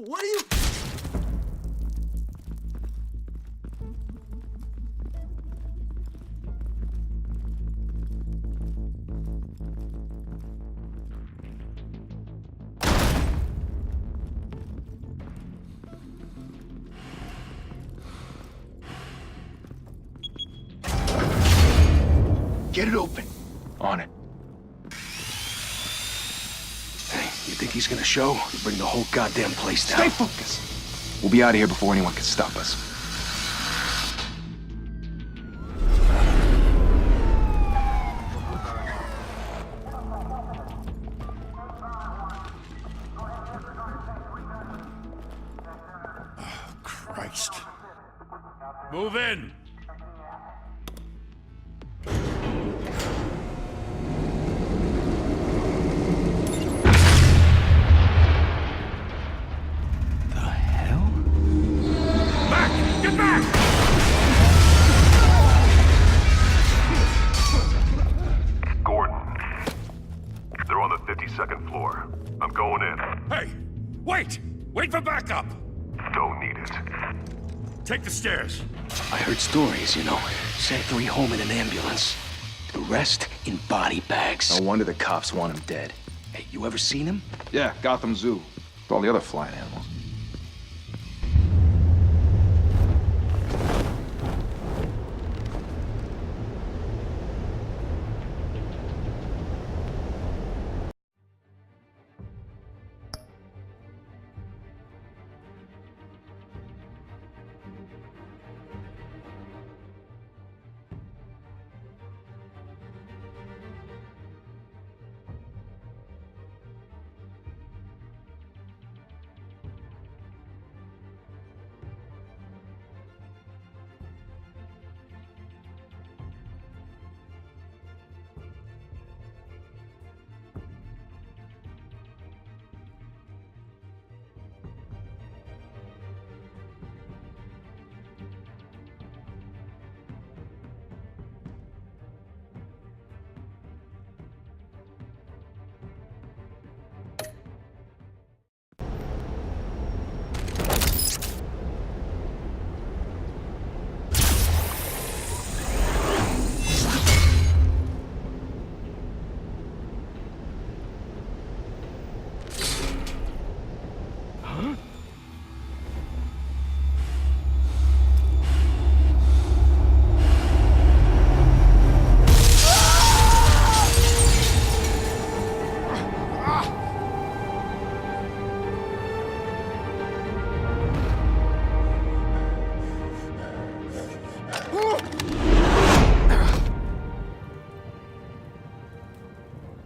What are you... Get it open. On it. Hey, you think he's gonna show? Bring the whole goddamn place down. Stay focused. We'll be out of here before anyone can stop us. Oh, Christ. Move in! Second floor. I'm going in. Hey! Wait! Wait for backup! Don't need it. Take the stairs. I heard stories, you know. Sent 3 home in an ambulance. The rest in body bags. No wonder the cops want him dead. Hey, you ever seen him? Yeah, Gotham Zoo. With all the other flying animals.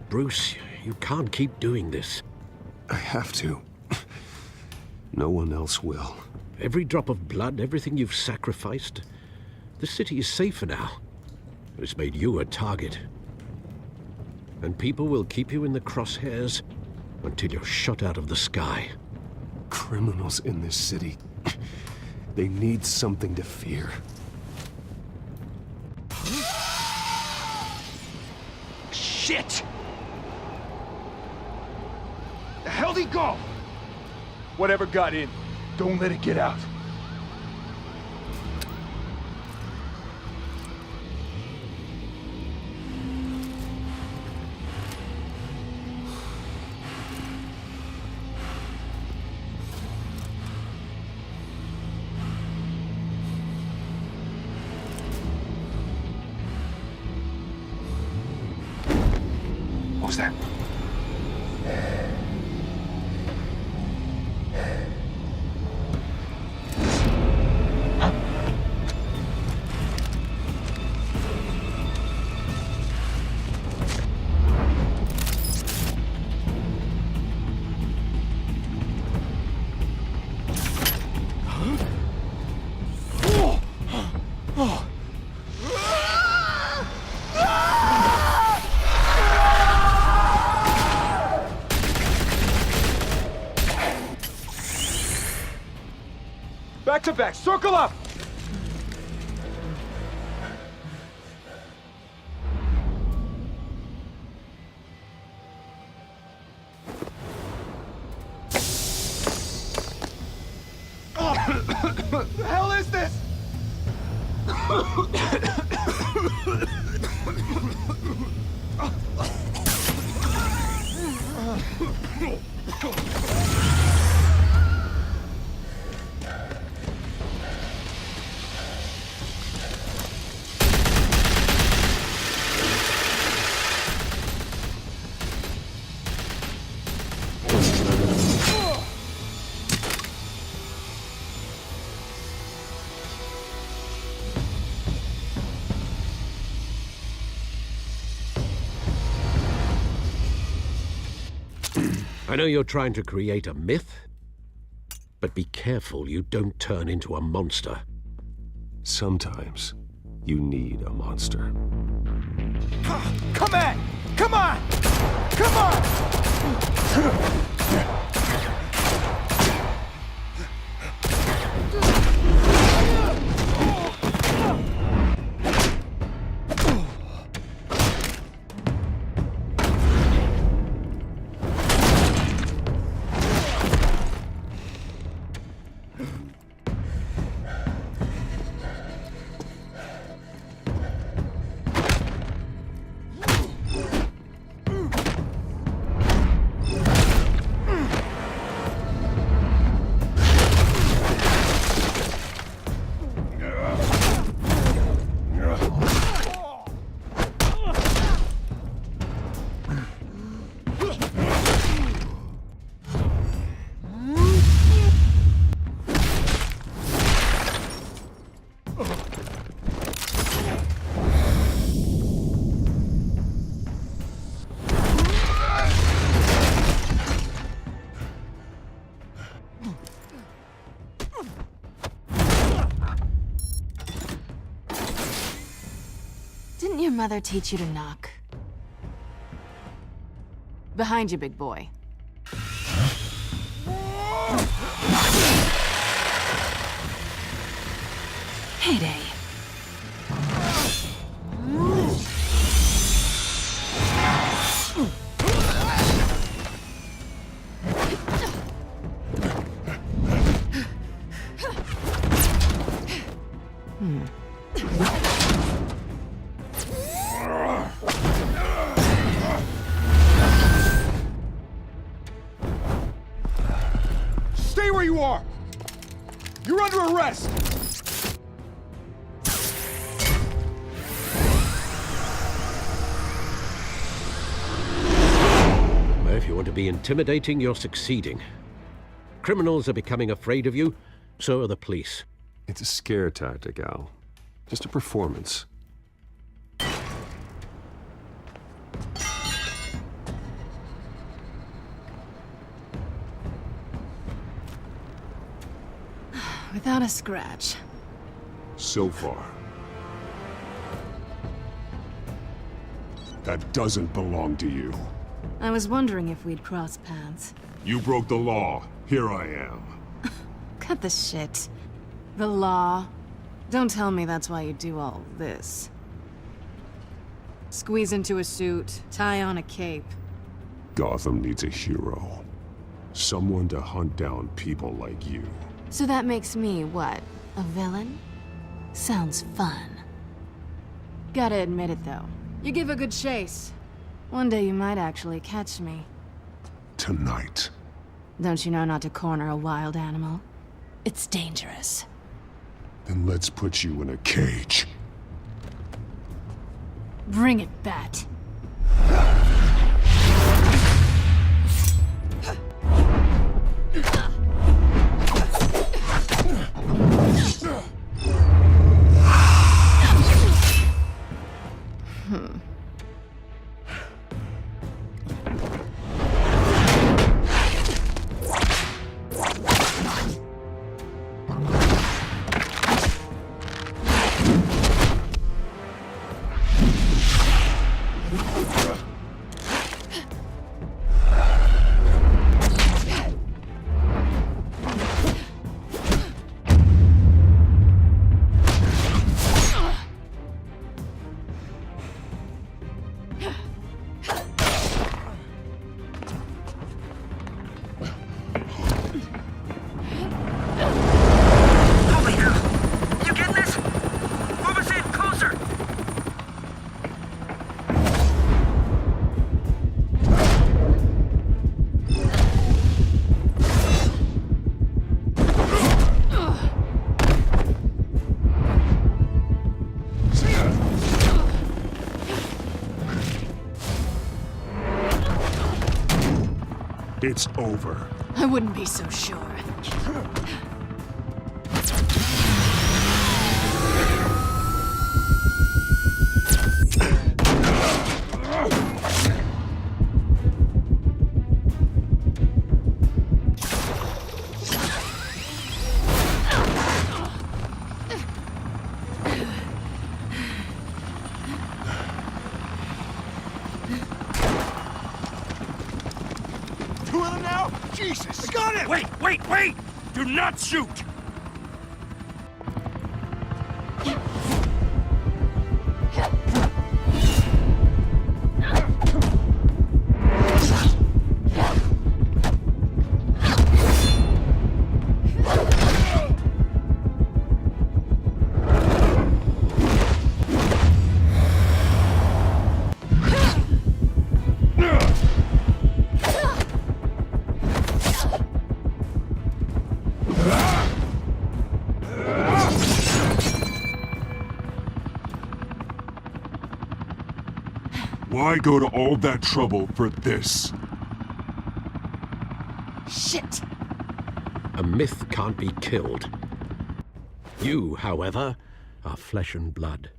Bruce, you can't keep doing this. I have to. No one else will. Every drop of blood, everything you've sacrificed. The city is safer now. But it's made you a target. And people will keep you in the crosshairs until you're shot out of the sky. Criminals in this city. They need something to fear. Shit! The hell'd he go? Whatever got in, don't let it get out. What was that? Back to back, circle up! What the hell is this? I know you're trying to create a myth, but be careful you don't turn into a monster. Sometimes you need a monster. Come on! Come on! Come on! Didn't your mother teach you to knock? Behind you, big boy. Heyday. Stay where you are! You're under arrest! Well, if you want to be intimidating, you're succeeding. Criminals are becoming afraid of you, so are the police. It's a scare tactic, Al. Just a performance. Without a scratch. So far. That doesn't belong to you. I was wondering if we'd cross paths. You broke the law. Here I am. Cut the shit. The law. Don't tell me that's why you do all this. Squeeze into a suit, tie on a cape. Gotham needs a hero. Someone to hunt down people like you. So that makes me, what, a villain? Sounds fun. Gotta admit it, though. You give a good chase. One day you might actually catch me. Tonight. Don't you know not to corner a wild animal? It's dangerous. Then let's put you in a cage. Bring it, Bat. It's over. I wouldn't be so sure. Two of them now? Jesus! I got him! Wait! Do not shoot! Why go to all that trouble for this? Shit! A myth can't be killed. You, however, are flesh and blood.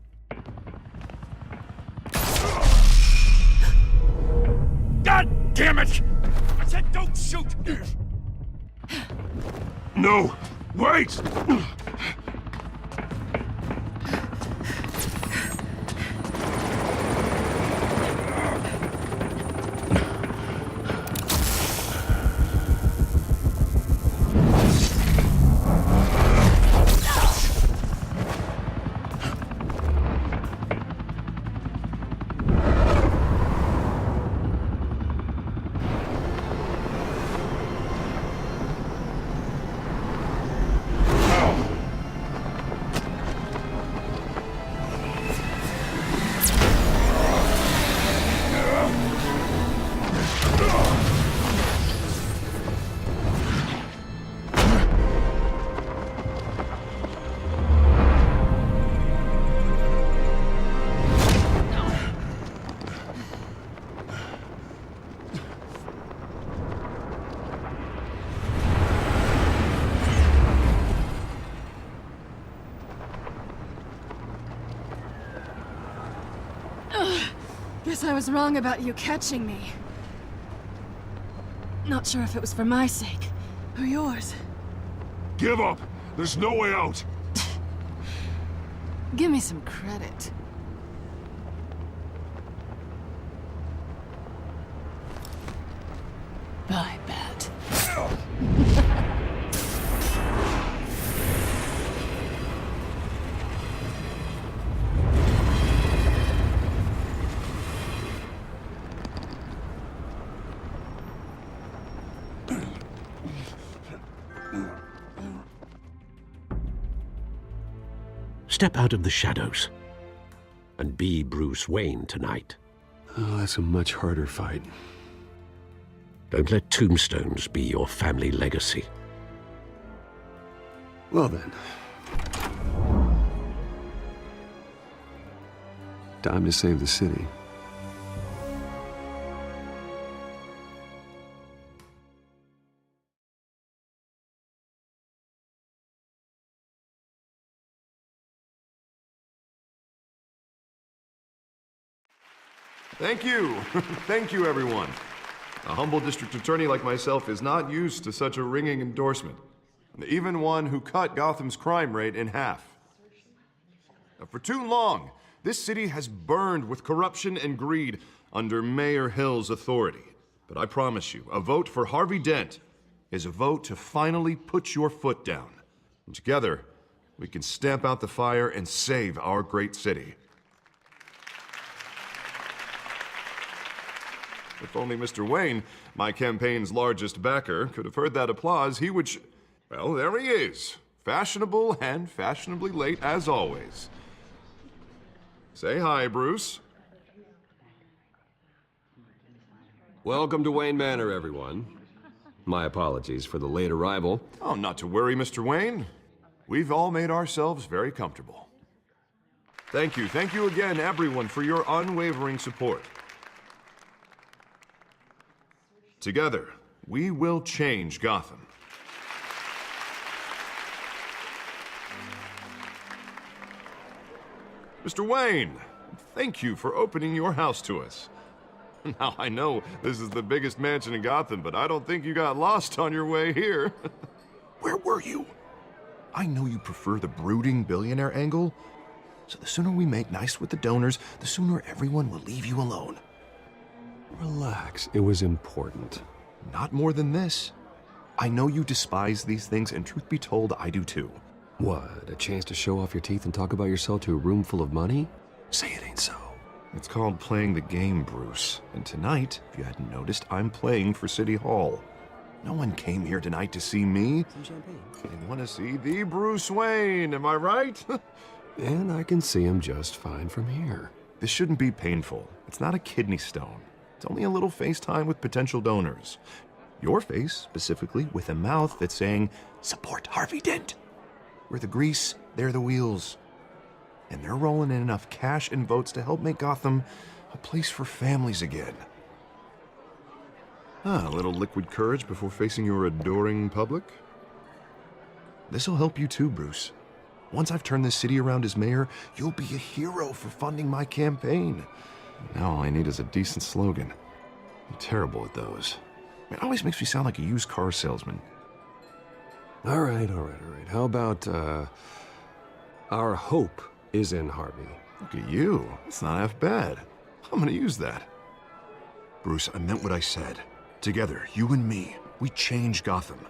God damn it! I said don't shoot! No! Wait! Guess I was wrong about you catching me. Not sure if it was for my sake, or yours. Give up! There's no way out! Give me some credit. I bet. Step out of the shadows and be Bruce Wayne tonight. Oh, that's a much harder fight. Don't let tombstones be your family legacy. Well then. Time to save the city. Thank you. Thank you, everyone. A humble district attorney like myself is not used to such a ringing endorsement. Even one who cut Gotham's crime rate in half. For too long, this city has burned with corruption and greed under Mayor Hill's authority. But I promise you, a vote for Harvey Dent is a vote to finally put your foot down. And together, we can stamp out the fire and save our great city. If only Mr. Wayne, my campaign's largest backer, could have heard that applause, he would well, there he is. Fashionable and fashionably late as always. Say hi, Bruce. Welcome to Wayne Manor, everyone. My apologies for the late arrival. Oh, not to worry, Mr. Wayne. We've all made ourselves very comfortable. Thank you again, everyone, for your unwavering support. Together, We will change Gotham. Mr. Wayne, thank you for opening your house to us. Now, I know this is the biggest mansion in Gotham, but I don't think you got lost on your way here. Where were you? I know you prefer the brooding billionaire angle, so the sooner we make nice with the donors, the sooner everyone will leave you alone. Relax, it was important. Not more than this. I know you despise these things, and truth be told, I do too. What, a chance to show off your teeth and talk about yourself to a room full of money? Say it ain't so. It's called playing the game, Bruce. And tonight, if you hadn't noticed, I'm playing for City Hall. No one came here tonight to see me. Some champagne. They want to see the Bruce Wayne, am I right? And I can see him just fine from here. This shouldn't be painful. It's not a kidney stone. It's only a little FaceTime with potential donors. Your face, specifically, with a mouth that's saying, support Harvey Dent. We're the grease, they're the wheels. And they're rolling in enough cash and votes to help make Gotham a place for families again. A little liquid courage before facing your adoring public. This'll help you too, Bruce. Once I've turned this city around as mayor, you'll be a hero for funding my campaign. Now all I need is a decent slogan. I'm terrible at those. It always makes me sound like a used car salesman. All right. How about, our hope is in Harvey. Look at you. It's not half bad. I'm gonna use that. Bruce, I meant what I said. Together, you and me, we change Gotham.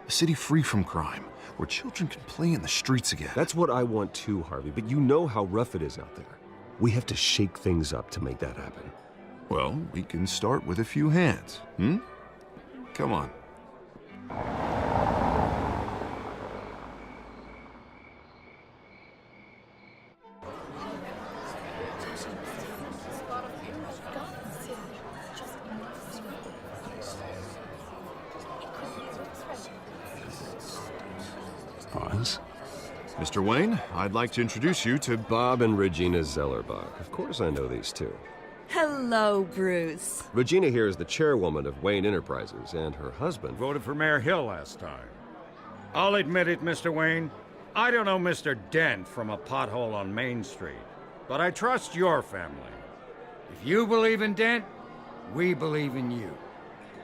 A city free from crime, where children can play in the streets again. That's what I want too, Harvey, but you know how rough it is out there. We have to shake things up to make that happen. Well, we can start with a few hands, Come on. Pause. Mr. Wayne, I'd like to introduce you to Bob and Regina Zellerbach. Of course I know these two. Hello, Bruce. Regina here is the chairwoman of Wayne Enterprises, and her husband... Voted for Mayor Hill last time. I'll admit it, Mr. Wayne. I don't know Mr. Dent from a pothole on Main Street, but I trust your family. If you believe in Dent, we believe in you.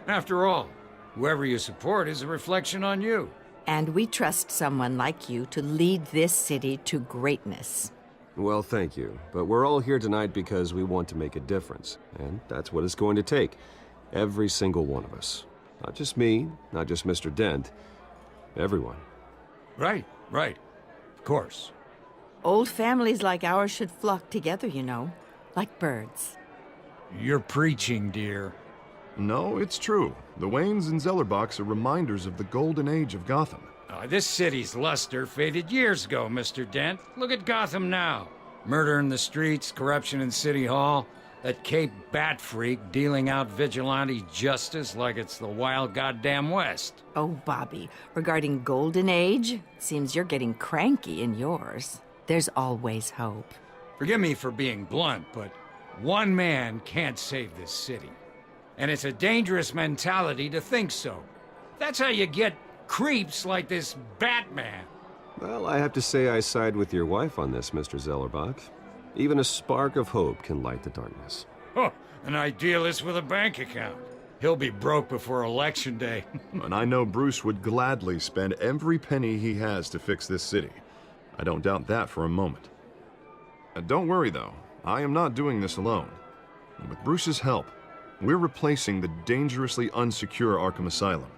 After all, whoever you support is a reflection on you. And we trust someone like you to lead this city to greatness. Well, thank you. But we're all here tonight because we want to make a difference. And that's what it's going to take. Every single one of us. Not just me, not just Mr. Dent. Everyone. Right. Of course. Old families like ours should flock together, you know. Like birds. You're preaching, dear. No, it's true. The Waynes and Zellerbachs are reminders of the golden age of Gotham. This city's luster faded years ago, Mr. Dent. Look at Gotham now. Murder in the streets, corruption in City Hall, that Cape Bat freak dealing out vigilante justice like it's the wild goddamn West. Oh, Bobby, regarding Golden Age, seems you're getting cranky in yours. There's always hope. Forgive me for being blunt, but one man can't save this city. And it's a dangerous mentality to think so. That's how you get creeps like this Batman. Well, I have to say I side with your wife on this, Mr. Zellerbach. Even a spark of hope can light the darkness. Oh, an idealist with a bank account. He'll be broke before Election Day. And I know Bruce would gladly spend every penny he has to fix this city. I don't doubt that for a moment. Don't worry, though. I am not doing this alone. And with Bruce's help, we're replacing the dangerously unsecure Arkham Asylum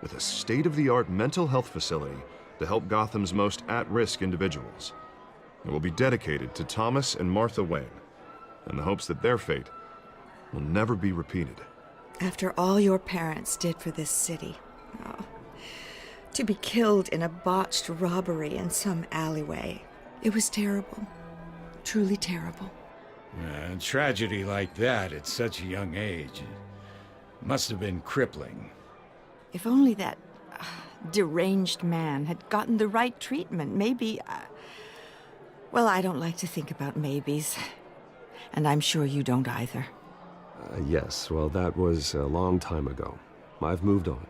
with a state-of-the-art mental health facility to help Gotham's most at-risk individuals. It will be dedicated to Thomas and Martha Wayne, in the hopes that their fate will never be repeated. After all your parents did for this city, to be killed in a botched robbery in some alleyway, it was terrible. Truly terrible. A tragedy like that at such a young age must have been crippling. If only that deranged man had gotten the right treatment, maybe... well, I don't like to think about maybes. And I'm sure you don't either. Yes, well, that was a long time ago. I've moved on.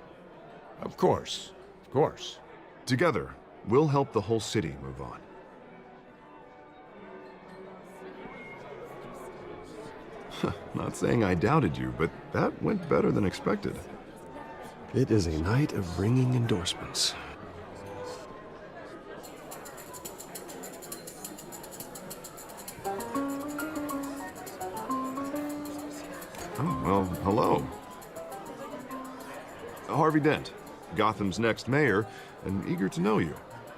Of course. Of course. Together, we'll help the whole city move on. Not saying I doubted you, but that went better than expected. It is a night of ringing endorsements. Oh, well, hello. Harvey Dent, Gotham's next mayor, and eager to know you.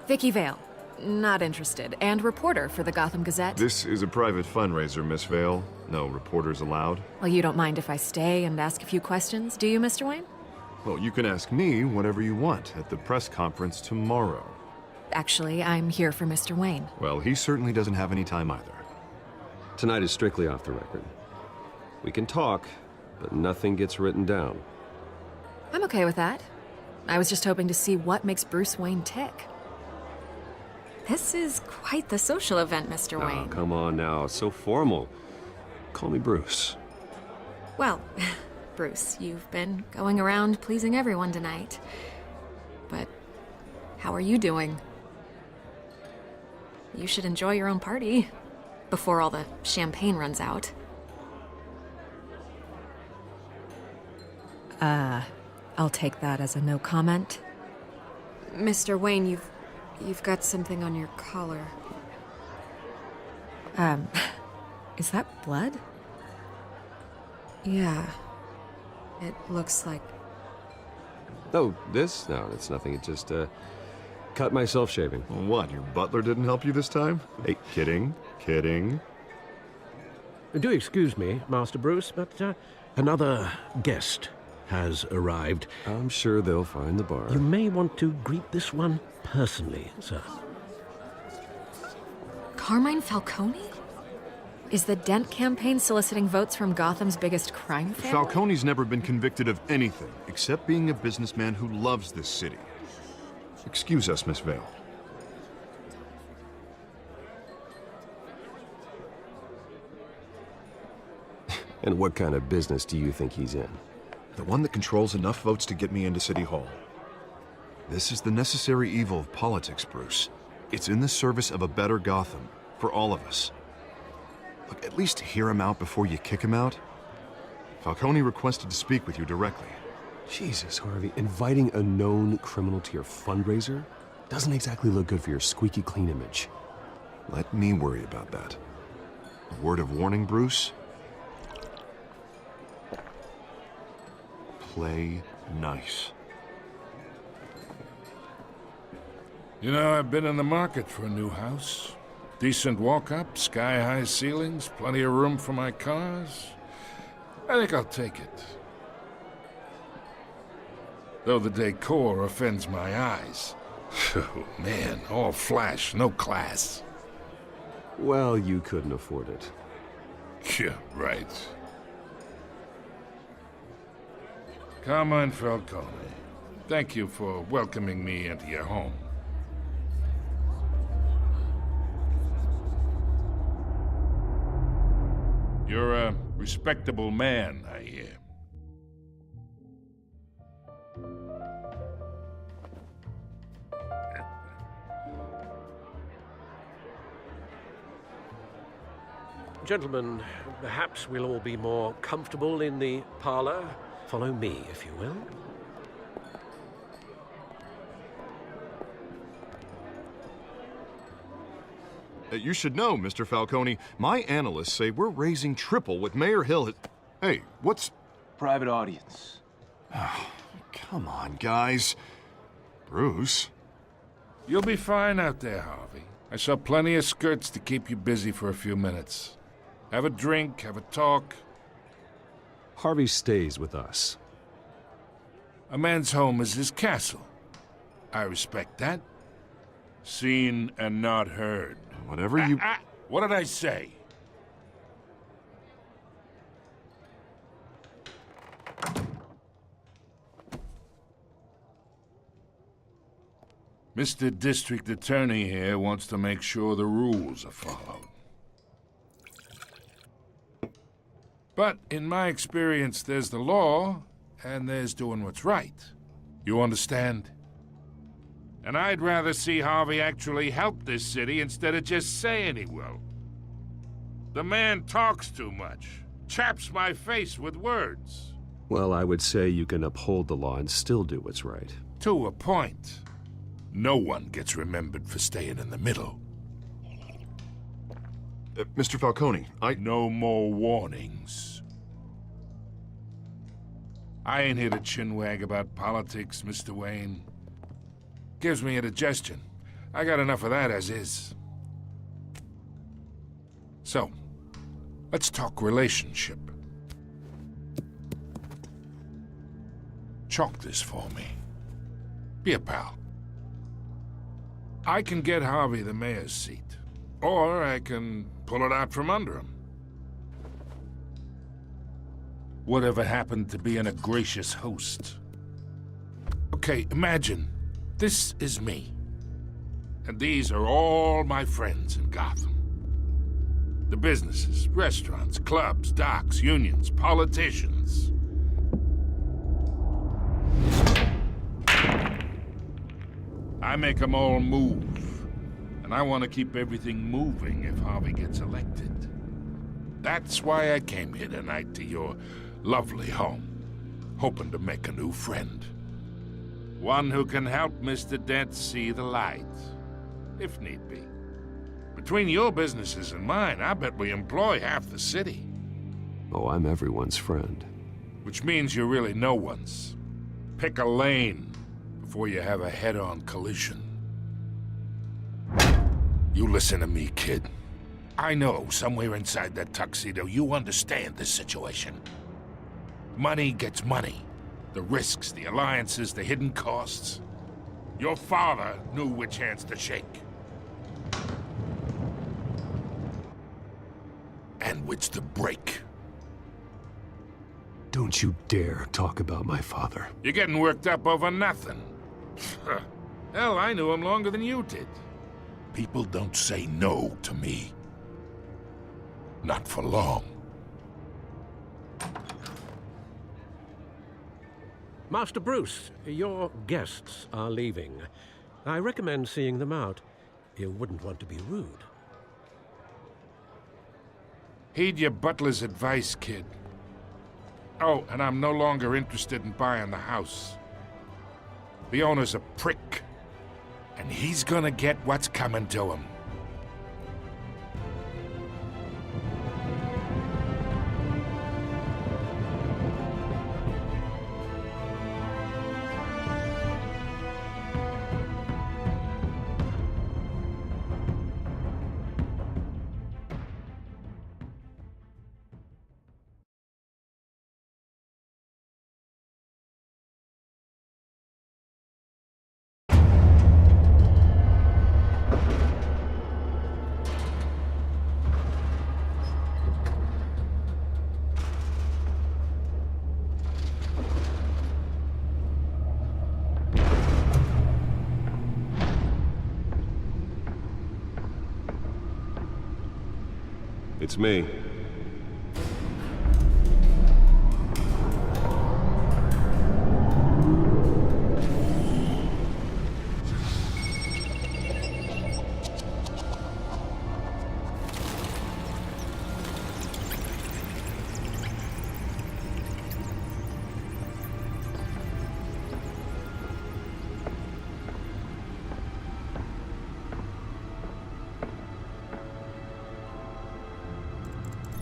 Vicky Vale. Not interested. And reporter for the Gotham Gazette. This is a private fundraiser, Miss Vale. No reporters allowed. Well, you don't mind if I stay and ask a few questions, do you, Mr. Wayne? Well, you can ask me whatever you want at the press conference tomorrow. Actually, I'm here for Mr. Wayne. Well, he certainly doesn't have any time either. Tonight is strictly off the record. We can talk, but nothing gets written down. I'm okay with that. I was just hoping to see what makes Bruce Wayne tick. This is quite the social event, Mr. Oh, Wayne. come on now. So formal. Call me Bruce. Well, Bruce, you've been going around pleasing everyone tonight. But how are you doing? You should enjoy your own party before all the champagne runs out. I'll take that as a no comment. Mr. Wayne, you've got something on your collar. Is that blood? Yeah. It looks like... Oh, this? No, it's nothing. It just, cut myself shaving. What, your butler didn't help you this time? Hey, kidding. Do excuse me, Master Bruce, but another guest has arrived. I'm sure they'll find the bar. You may want to greet this one personally, sir. Carmine Falcone? Is the Dent campaign soliciting votes from Gotham's biggest crime family? Falcone's never been convicted of anything except being a businessman who loves this city. Excuse us, Miss Vale. And what kind of business do you think he's in? The one that controls enough votes to get me into City Hall. This is the necessary evil of politics, Bruce. It's in the service of a better Gotham, for all of us. Look, at least hear him out before you kick him out. Falcone requested to speak with you directly. Jesus, Harvey, inviting a known criminal to your fundraiser doesn't exactly look good for your squeaky clean image. Let me worry about that. A word of warning, Bruce? Play nice. You know, I've been in the market for a new house. Decent walk-up, sky-high ceilings, plenty of room for my cars. I think I'll take it. Though the decor offends my eyes. Oh, man, all flash, no class. Well, you couldn't afford it. Yeah, right. Carmine Falcone, thank you for welcoming me into your home. You're a respectable man, I hear. Gentlemen, perhaps we'll all be more comfortable in the parlor. Follow me, if you will. You should know, Mr. Falcone, my analysts say we're raising triple what Mayor Hill had... Hey, what's... Private audience. Oh, come on, guys. Bruce? You'll be fine out there, Harvey. I saw plenty of skirts to keep you busy for a few minutes. Have a drink, have a talk. Harvey stays with us. A man's home is his castle. I respect that. Seen and not heard. Whatever you... What did I say? Mr. District Attorney here wants to make sure the rules are followed. But in my experience, there's the law, and there's doing what's right. You understand? And I'd rather see Harvey actually help this city instead of just saying he will. The man talks too much, chaps my face with words. Well, I would say you can uphold the law and still do what's right. To a point. No one gets remembered for staying in the middle. Mr. Falcone, No more warnings. I ain't here to chinwag about politics, Mr. Wayne. Gives me indigestion. I got enough of that as is. So, let's talk relationship. Chalk this for me. Be a pal. I can get Harvey the mayor's seat, or I can pull it out from under him. Whatever happened to being a gracious host? Okay, imagine this is me, and these are all my friends in Gotham. The businesses, restaurants, clubs, docks, unions, politicians. I make them all move, and I want to keep everything moving if Harvey gets elected. That's why I came here tonight to your lovely home, hoping to make a new friend. One who can help Mr. Dent see the light, if need be. Between your businesses and mine, I bet we employ half the city. Oh, I'm everyone's friend. Which means you're really no one's. Pick a lane before you have a head-on collision. You listen to me, kid. I know somewhere inside that tuxedo you understand this situation. Money gets money. The risks, the alliances, the hidden costs. Your father knew which hands to shake. And which to break. Don't you dare talk about my father. You're getting worked up over nothing. Hell, I knew him longer than you did. People don't say no to me. Not for long. Master Bruce, your guests are leaving. I recommend seeing them out. You wouldn't want to be rude. Heed your butler's advice, kid. Oh, and I'm no longer interested in buying the house. The owner's a prick, and he's gonna get what's coming to him. It's me.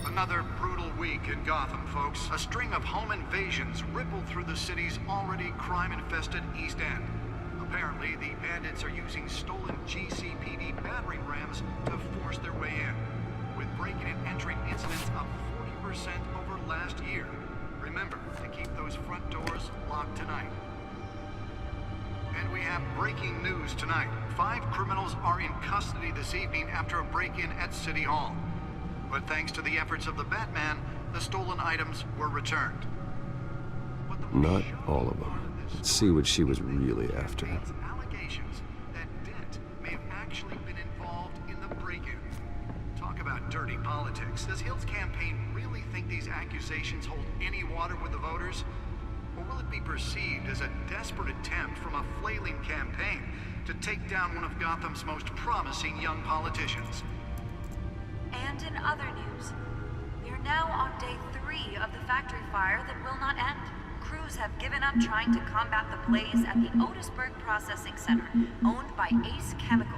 Another brutal week in Gotham, folks. A string of home invasions rippled through the city's already crime-infested East End. Apparently, the bandits are using stolen GCPD battering rams to force their way in, with breaking and entering incidents up 40% over last year. Remember to keep those front doors locked tonight. And we have breaking news tonight. 5 criminals are in custody this evening after a break-in at City Hall. But thanks to the efforts of the Batman, the stolen items were returned. Not all of them. Let's see what she was really after. Allegations that Dent may have actually been involved in the break-in. Talk about dirty politics. Does Hill's campaign really think these accusations hold any water with the voters? Or will it it be perceived as a desperate attempt from a flailing campaign to take down one of Gotham's most promising young politicians? And in other news, we are now on day 3 of the factory fire that will not end. Crews have given up trying to combat the blaze at the Otisburg Processing Center, owned by Ace Chemical.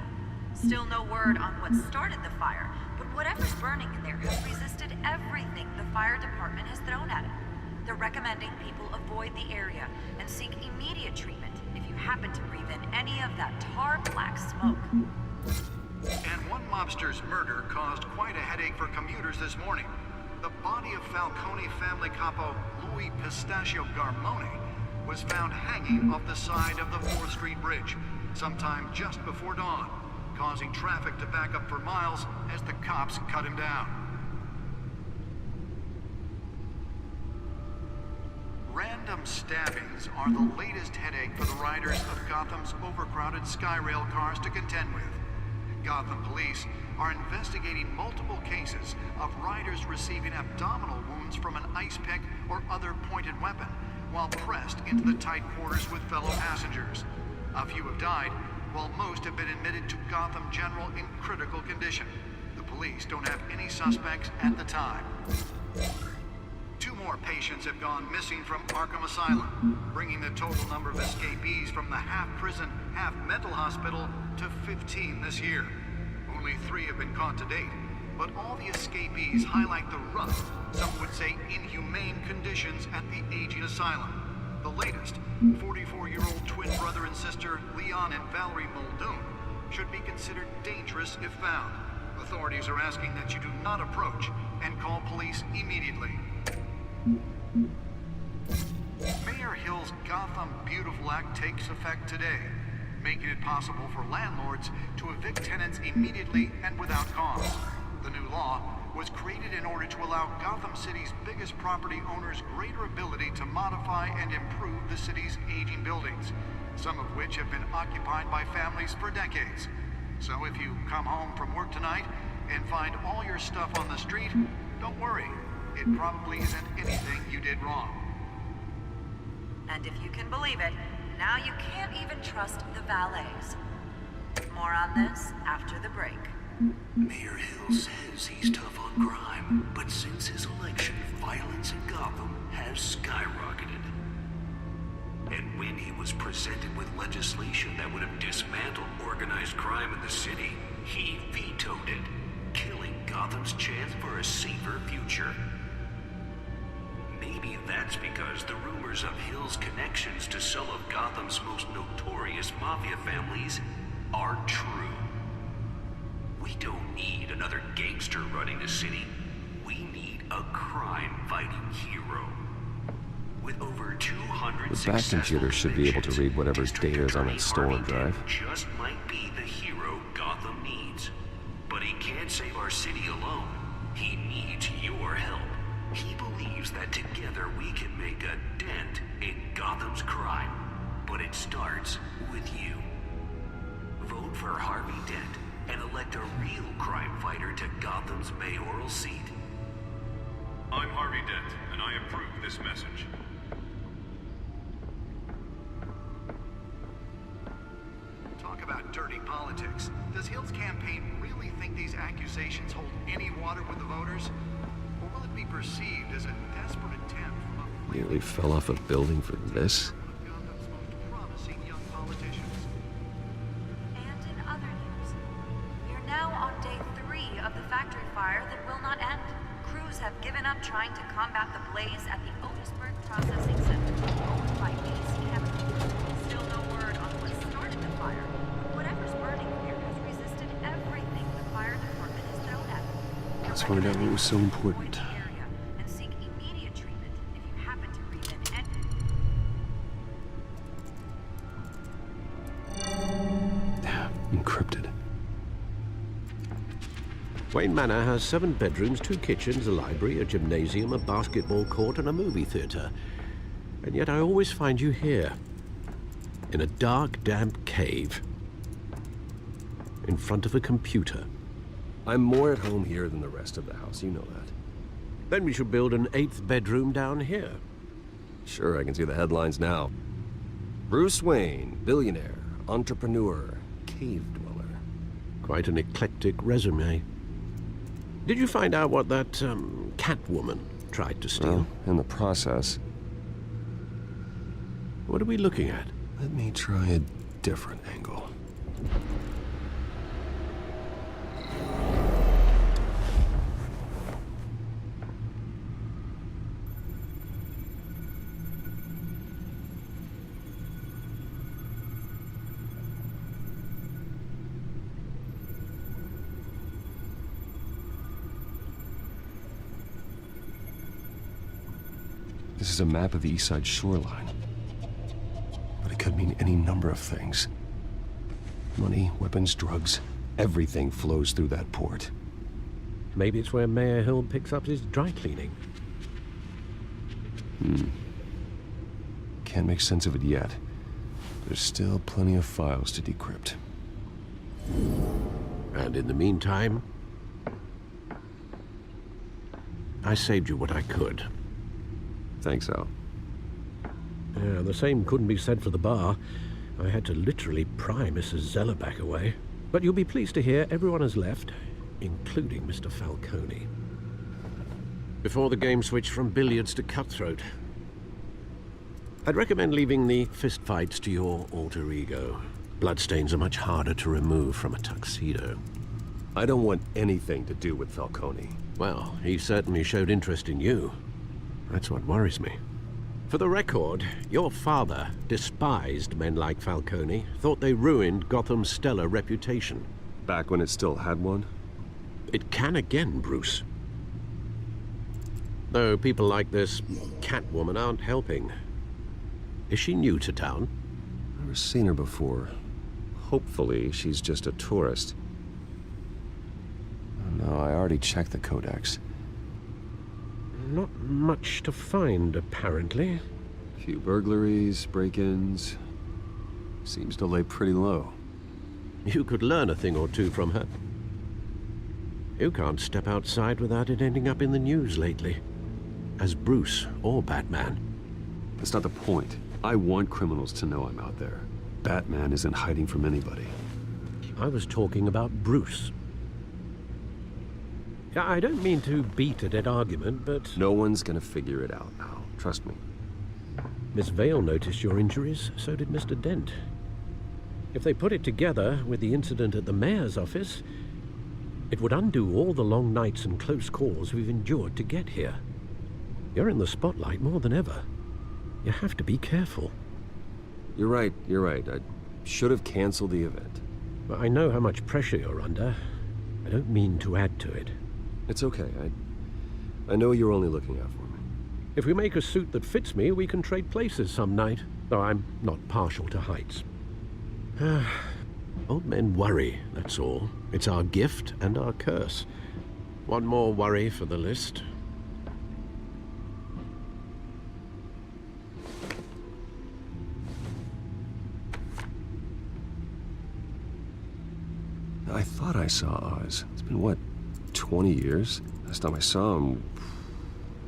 Still no word on what started the fire, but whatever's burning in there has resisted everything the fire department has thrown at it. They're recommending people avoid the area and seek immediate treatment if you happen to breathe in any of that tar black smoke. And one mobster's murder caused quite a headache for commuters this morning. The body of Falcone family capo Louis Pistachio Garmone was found hanging off the side of the 4th Street Bridge sometime just before dawn, causing traffic to back up for miles as the cops cut him down. Random stabbings are the latest headache for the riders of Gotham's overcrowded Skyrail cars to contend with. Gotham police are investigating multiple cases of riders receiving abdominal wounds from an ice pick or other pointed weapon while pressed into the tight quarters with fellow passengers. A few have died, while most have been admitted to Gotham General in critical condition. The police don't have any suspects at the time. 2 more patients have gone missing from Arkham Asylum, bringing the total number of escapees from the half-prison, half-mental hospital to 15 this year. Only 3 have been caught to date, but all the escapees highlight the rough, some would say inhumane conditions at the aging asylum. The latest, 44-year-old twin brother and sister Leon and Valerie Muldoon, should be considered dangerous if found. Authorities are asking that you do not approach and call police immediately. Mayor Hill's Gotham Beautiful Act takes effect today, making it possible for landlords to evict tenants immediately and without cause. The new law was created in order to allow Gotham City's biggest property owners greater ability to modify and improve the city's aging buildings, some of which have been occupied by families for decades. So if you come home from work tonight and find all your stuff on the street, don't worry. It probably isn't anything you did wrong. And if you can believe it, now you can't even trust the valets. More on this after the break. Mayor Hill says he's tough on crime, but since his election, violence in Gotham has skyrocketed. And when he was presented with legislation that would have dismantled organized crime in the city, he vetoed it, killing Gotham's chance for a safer future. Maybe that's because the rumors of Hill's connections to some of Gotham's most notorious mafia families are true. We don't need another gangster running the city. We need a crime-fighting hero. With over 200 The back computer should be able to read whatever's data is on that storm drive. Just might be the hero Gotham needs. But he can't save our city alone. He needs your help. He believes that together we can make a dent in Gotham's crime. But it starts with you. Vote for Harvey Dent and elect a real crime fighter to Gotham's mayoral seat. I'm Harvey Dent, and I approve this message. Talk about dirty politics. Does Hill's campaign really think these accusations hold any water with the voters? Or will it be perceived as a desperate attempt from a Nearly fell off a building for this. Gotham's most promising young politicians? And in other news, we are now on day 3 of the factory fire that will not end. Crews have given up trying to combat the blaze at the Otisburg Processing Center, owned by Ace Chemical. Still no word on what started the fire, but whatever's burning here has resisted everything the fire department has thrown at it. Let's find out what was so important. Area and seek immediate treatment if you happen to breathe in any. Encrypted. Wayne Manor has 7 bedrooms, 2 kitchens, a library, a gymnasium, a basketball court, and a movie theater. And yet I always find you here, in a dark, damp cave, in front of a computer. I'm more at home here than the rest of the house, you know that. Then we should build an 8th bedroom down here. Sure, I can see the headlines now. Bruce Wayne, billionaire, entrepreneur, cave dweller. Quite an eclectic resume. Did you find out what that, Catwoman tried to steal? Well, in the process. What are we looking at? Let me try a different angle. This is a map of the East Side shoreline. But it could mean any number of things. Money, weapons, drugs, everything flows through that port. Maybe it's where Mayor Hill picks up his dry cleaning. Can't make sense of it yet. There's still plenty of files to decrypt. And in the meantime, I saved you what I could. Thanks, Al. Yeah, the same couldn't be said for the bar. I had to literally pry Mrs. Zellerback away. But you'll be pleased to hear everyone has left, including Mr. Falcone. Before the game switched from billiards to cutthroat. I'd recommend leaving the fistfights to your alter ego. Bloodstains are much harder to remove from a tuxedo. I don't want anything to do with Falcone. Well, he certainly showed interest in you. That's what worries me. For the record, your father despised men like Falcone, thought they ruined Gotham's stellar reputation. Back when it still had one? It can again, Bruce. Though people like this Catwoman aren't helping. Is she new to town? Never seen her before. Hopefully, she's just a tourist. No, I already checked the codex. Not much to find, apparently. A few burglaries, break-ins. Seems to lay pretty low. You could learn a thing or two from her. You can't step outside without it ending up in the news lately. As Bruce or Batman. That's not the point. I want criminals to know I'm out there. Batman isn't hiding from anybody. I was talking about Bruce. I don't mean to beat a dead argument, but... No one's gonna figure it out now. Trust me. Miss Vale noticed your injuries, so did Mr. Dent. If they put it together with the incident at the mayor's office, it would undo all the long nights and close calls we've endured to get here. You're in the spotlight more than ever. You have to be careful. You're right. I should have canceled the event. But I know how much pressure you're under. I don't mean to add to it. It's okay. I know you're only looking out for me. If we make a suit that fits me, we can trade places some night. Though I'm not partial to heights. Old men worry, that's all. It's our gift and our curse. One more worry for the list. I thought I saw Oz. It's been, what, 20 years? Last time I saw him,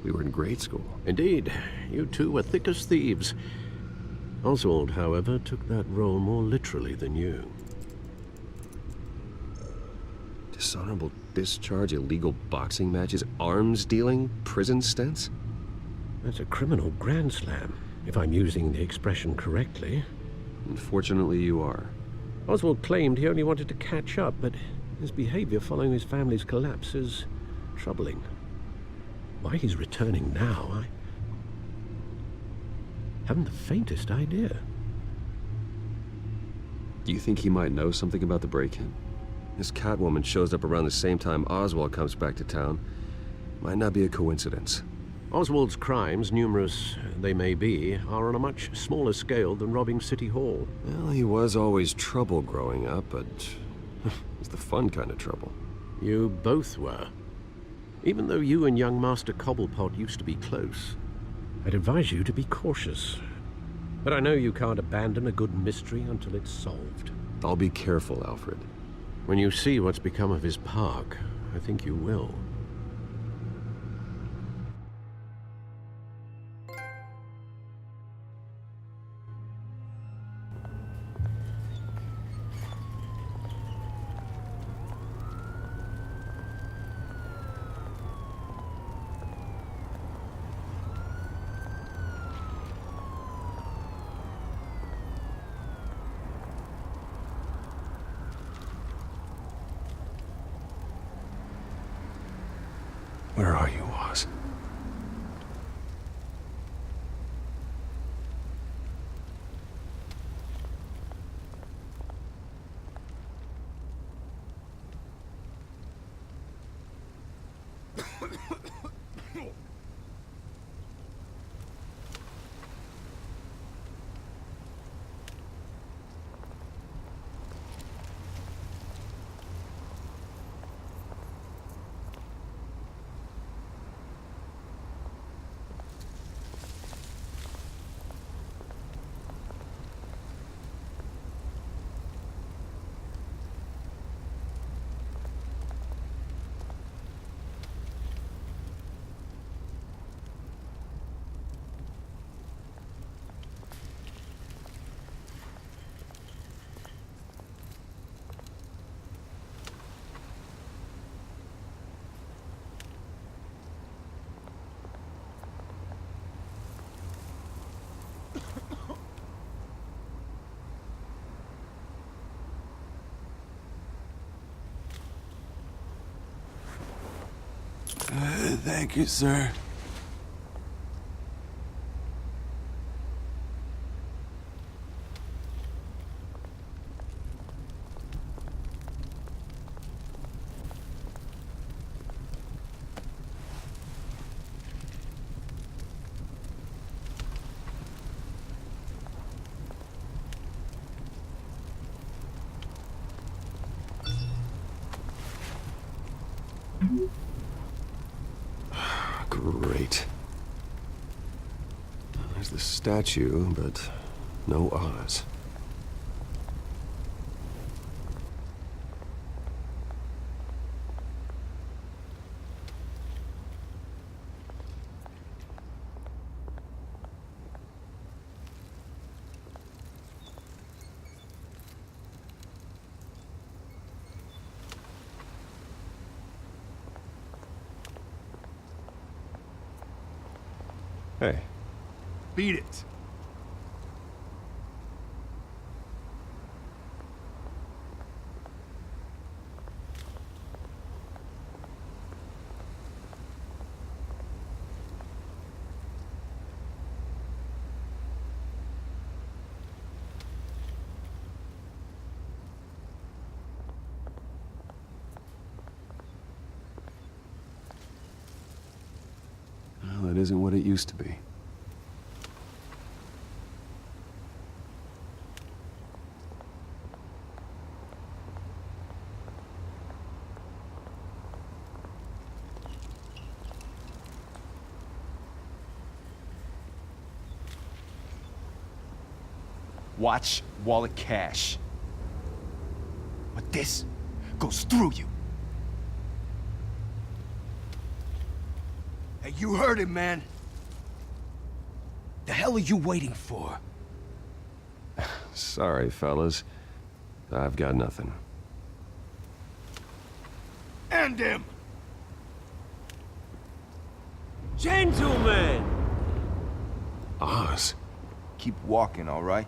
we were in grade school. Indeed. You two were thick as thieves. Oswald, however, took that role more literally than you. Dishonorable discharge, illegal boxing matches, arms dealing, prison stints? That's a criminal grand slam, if I'm using the expression correctly. Unfortunately, you are. Oswald claimed he only wanted to catch up, but his behavior following his family's collapse is troubling. Why he's returning now, I haven't the faintest idea. Do you think he might know something about the break-in? This Catwoman shows up around the same time Oswald comes back to town. Might not be a coincidence. Oswald's crimes, numerous they may be, are on a much smaller scale than robbing City Hall. Well, he was always trouble growing up, but it's the fun kind of trouble. You both were. Even though you and young Master Cobblepot used to be close, I'd advise you to be cautious. But I know you can't abandon a good mystery until it's solved. I'll be careful, Alfred. When you see what's become of his park, I think you will. Where are you, Oz? Thank you, sir. Great. There's the statue, but no Oz. Hey. Beat it. Well, that isn't what it used to be. Watch wallet cash. But this goes through you. Hey, you heard him, man. The hell are you waiting for? Sorry, fellas. I've got nothing. End him! Gentlemen! Oz? Keep walking, all right?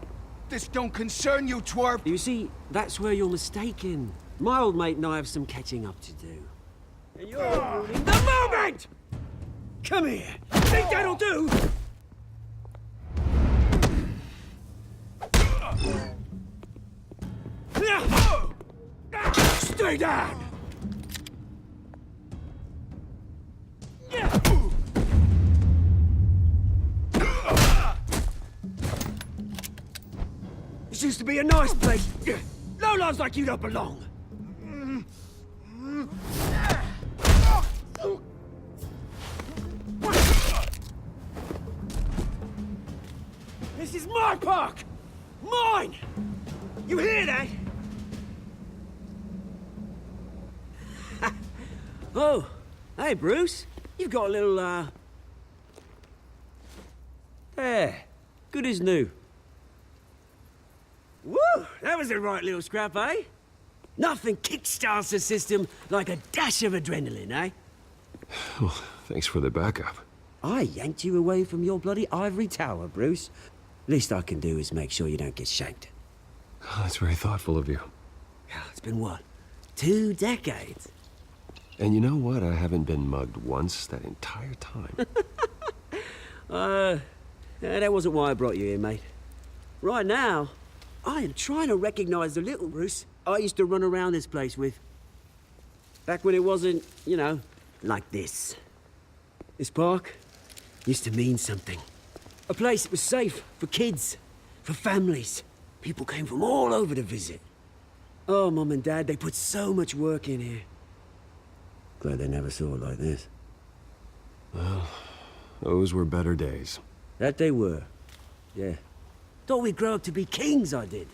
This don't concern you, twerp! You see, that's where you're mistaken. My old mate and I have some catching up to do. And you're ruining the moment! Come here! Think that'll do? Stay down! This used to be a nice place. Lowlifes like you don't belong. This is my park! Mine! You hear that? Oh, hey, Bruce. You've got a little, There. Good as new. Woo! That was a right little scrap, eh? Nothing kickstarts the system like a dash of adrenaline, eh? Well, thanks for the backup. I yanked you away from your bloody ivory tower, Bruce. Least I can do is make sure you don't get shanked. Oh, that's very thoughtful of you. It's been what? 2 decades? And you know what? I haven't been mugged once that entire time. That wasn't why I brought you here, mate. Right now, I am trying to recognize the little Bruce I used to run around this place with. Back when it wasn't, you know, like this. This park used to mean something. A place that was safe for kids, for families. People came from all over to visit. Oh, Mum and Dad, they put so much work in here. Glad they never saw it like this. Well, those were better days. That they were. Yeah. Thought we'd grow up to be kings, I did.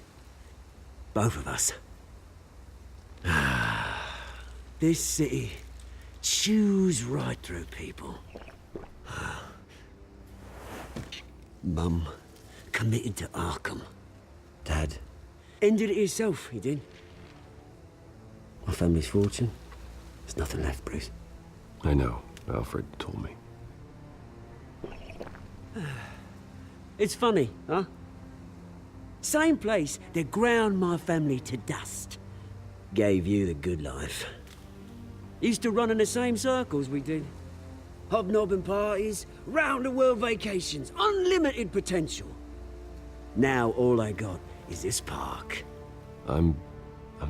Both of us. This city chews right through people. Mum committed to Arkham. Dad ended it himself, he did. My family's fortune. There's nothing left, Bruce. I know. Alfred told me. It's funny, huh? Same place that ground my family to dust. Gave you the good life. Used to run in the same circles we did. Hobnobbing parties, round-the-world vacations, unlimited potential. Now all I got is this park. I'm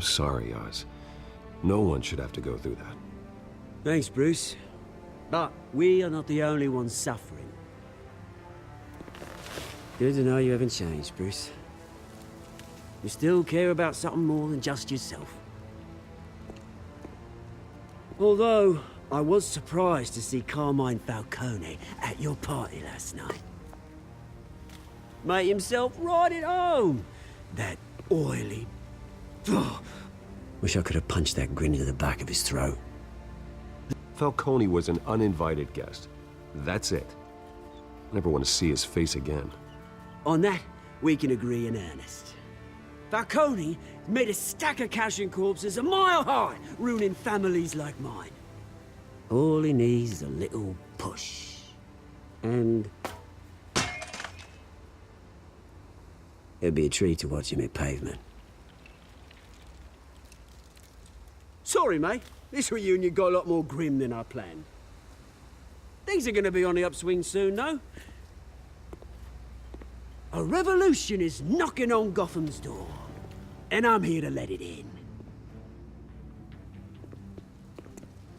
sorry, Oz. No one should have to go through that. Thanks, Bruce. But we are not the only ones suffering. Good to know you haven't changed, Bruce. You still care about something more than just yourself. Although, I was surprised to see Carmine Falcone at your party last night. Made himself right at home. That oily... Wish I could have punched that grin into the back of his throat. Falcone was an uninvited guest. That's it. Never want to see his face again. On that, we can agree in earnest. Falcone made a stack of cash and corpses a mile high, ruining families like mine. All he needs is a little push. And... it'd be a treat to watch him hit pavement. Sorry, mate. This reunion got a lot more grim than I planned. Things are gonna be on the upswing soon, though. A revolution is knocking on Gotham's door, and I'm here to let it in.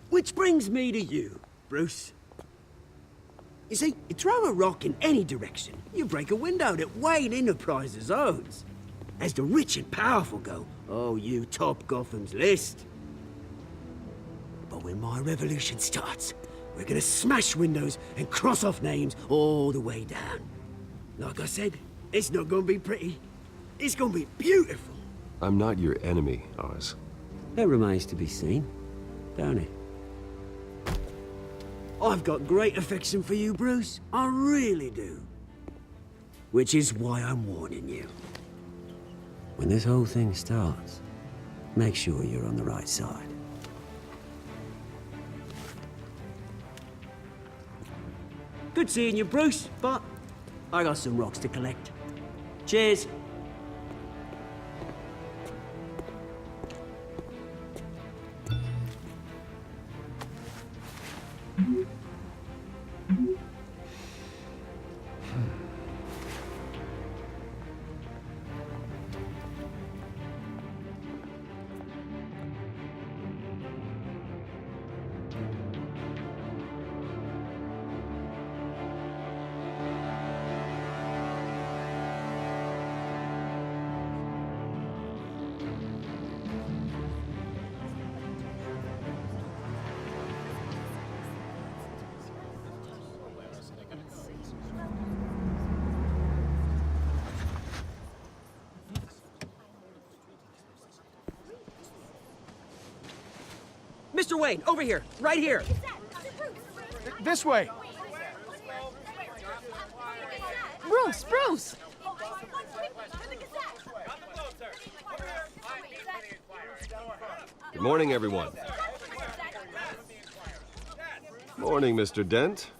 Which brings me to you, Bruce. You see, you throw a rock in any direction, you break a window that Wayne Enterprises owns. As the rich and powerful go, oh, you top Gotham's list. But when my revolution starts, we're gonna smash windows and cross off names all the way down. Like I said, it's not gonna be pretty. It's gonna be beautiful. I'm not your enemy, Oz. That remains to be seen, don't it? I've got great affection for you, Bruce. I really do. Which is why I'm warning you. When this whole thing starts, make sure you're on the right side. Good seeing you, Bruce, but I got some rocks to collect. Cheers. Mr. Wayne, over here, right here. This way. Bruce! Good morning, everyone. Morning, Mr. Dent.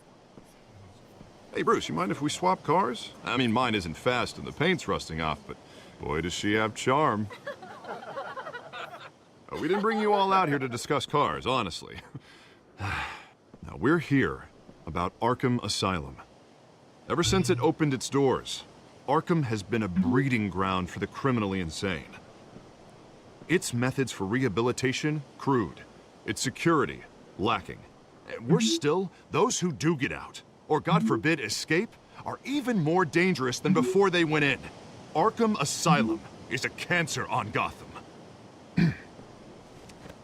Hey, Bruce, you mind if we swap cars? I mean, mine isn't fast and the paint's rusting off, but boy, does she have charm. We didn't bring you all out here to discuss cars, honestly. Now, we're here about Arkham Asylum. Ever since it opened its doors, Arkham has been a breeding ground for the criminally insane. Its methods for rehabilitation, crude. Its security, lacking. And worse still, those who do get out, or God forbid escape, are even more dangerous than before they went in. Arkham Asylum is a cancer on Gotham.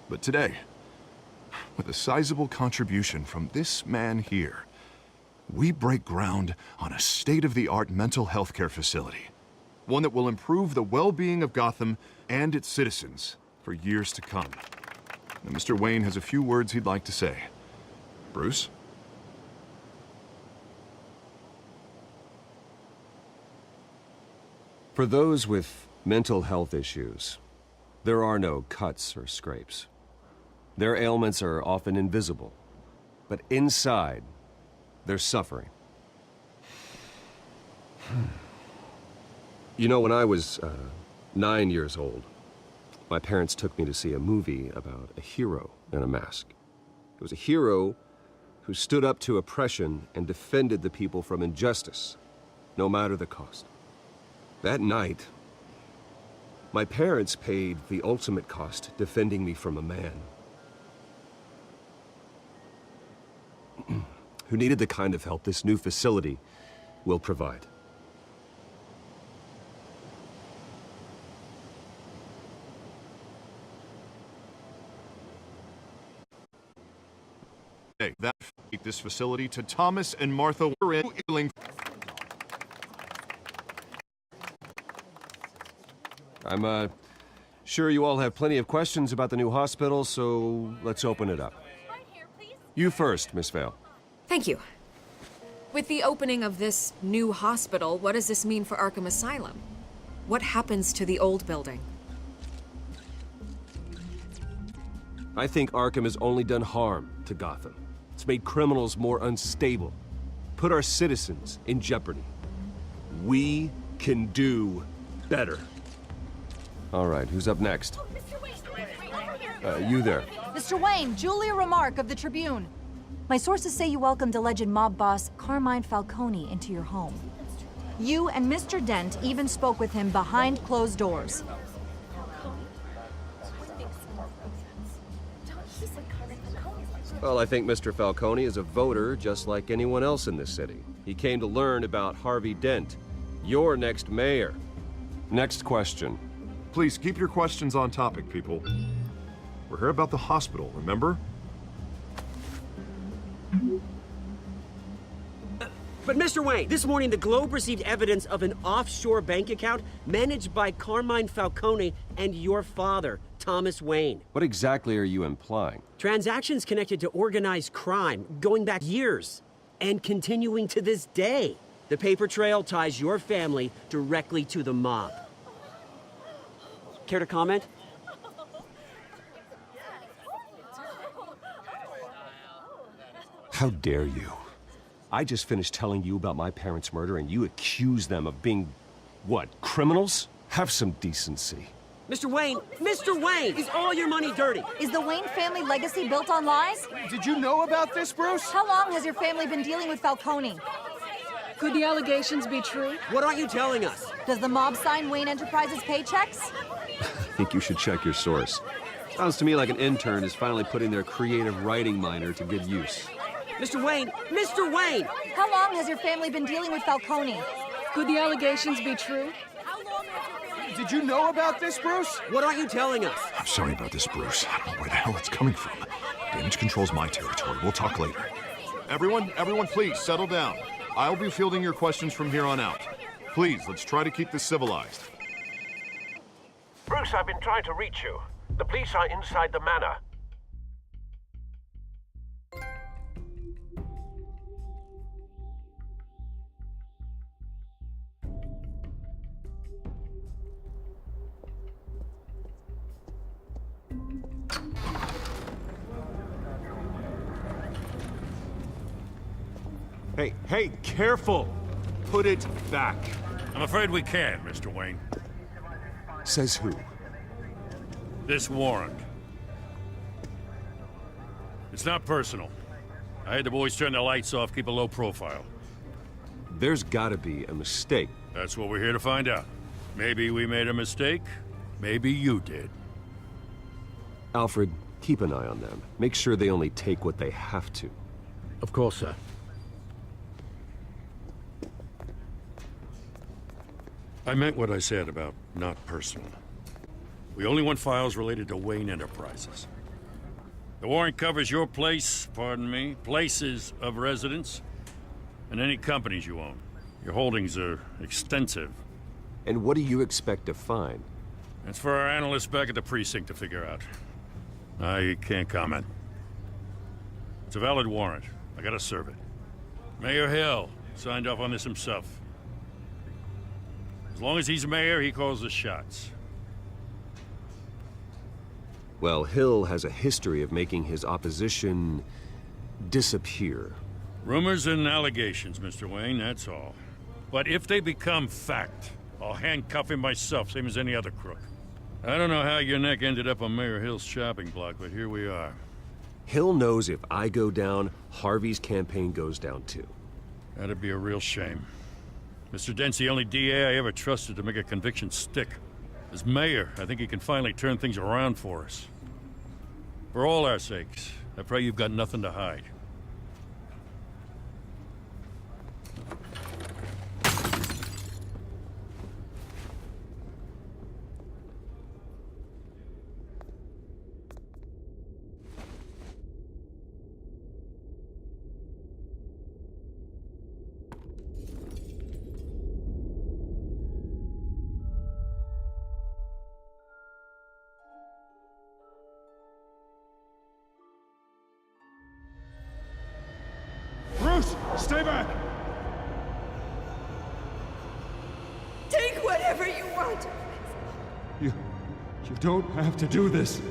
But today, with a sizable contribution from this man here, we break ground on a state-of-the-art mental health care facility. One that will improve the well-being of Gotham and its citizens for years to come. Now, Mr. Wayne has a few words he'd like to say. Bruce? For those with mental health issues, there are no cuts or scrapes. Their ailments are often invisible, but inside, they're suffering. You know, when I was 9 years old, my parents took me to see a movie about a hero in a mask. It was a hero who stood up to oppression and defended the people from injustice, no matter the cost. That night, my parents paid the ultimate cost defending me from a man who needed the kind of help this new facility will provide. Hey, that this facility to Thomas and Martha were in. I'm sure you all have plenty of questions about the new hospital, so let's open it up. You first, Miss Vale. Thank you. With the opening of this new hospital, what does this mean for Arkham Asylum? What happens to the old building? I think Arkham has only done harm to Gotham. It's made criminals more unstable, put our citizens in jeopardy. We can do better. All right, who's up next? You there. Mr. Wayne, Julia Remark of the Tribune. My sources say you welcomed alleged mob boss Carmine Falcone into your home. You and Mr. Dent even spoke with him behind closed doors. Well, I think Mr. Falcone is a voter just like anyone else in this city. He came to learn about Harvey Dent, your next mayor. Next question. Please keep your questions on topic, people. We're here about the hospital, remember? But Mr. Wayne, this morning the Globe received evidence of an offshore bank account managed by Carmine Falcone and your father, Thomas Wayne. What exactly are you implying? Transactions connected to organized crime going back years and continuing to this day. The paper trail ties your family directly to the mob. Care to comment? How dare you? I just finished telling you about my parents' murder and you accuse them of being, what, criminals? Have some decency. Mr. Wayne, is all your money dirty? Is the Wayne family legacy built on lies? Did you know about this, Bruce? How long has your family been dealing with Falcone? Could the allegations be true? What aren't you telling us? Does the mob sign Wayne Enterprises paychecks? I think you should check your source. Sounds to me like an intern is finally putting their creative writing minor to good use. Mr. Wayne! How long has your family been dealing with Falcone? Could the allegations be true? Did you know about this, Bruce? What aren't you telling us? I'm sorry about this, Bruce. I don't know where the hell it's coming from. Damage control's my territory. We'll talk later. Everyone, please, settle down. I'll be fielding your questions from here on out. Please, let's try to keep this civilized. Bruce, I've been trying to reach you. The police are inside the manor. Hey, careful! Put it back. I'm afraid we can't, Mr. Wayne. Says who? This warrant. It's not personal. I had the boys turn the lights off, keep a low profile. There's gotta be a mistake. That's what we're here to find out. Maybe we made a mistake. Maybe you did. Alfred, keep an eye on them. Make sure they only take what they have to. Of course, sir. I meant what I said about not personal. We only want files related to Wayne Enterprises. The warrant covers your place, pardon me, places of residence, and any companies you own. Your holdings are extensive. And what do you expect to find? That's for our analysts back at the precinct to figure out. I can't comment. It's a valid warrant. I gotta serve it. Mayor Hill signed off on this himself. As long as he's mayor, he calls the shots. Well, Hill has a history of making his opposition disappear. Rumors and allegations, Mr. Wayne, that's all. But if they become fact, I'll handcuff him myself, same as any other crook. I don't know how your neck ended up on Mayor Hill's shopping block, but here we are. Hill knows if I go down, Harvey's campaign goes down too. That'd be a real shame. Mr. Dent's the only DA I ever trusted to make a conviction stick. As mayor, I think he can finally turn things around for us. For all our sakes, I pray you've got nothing to hide. Bruce, stay back! Take whatever you want. You don't have to do this.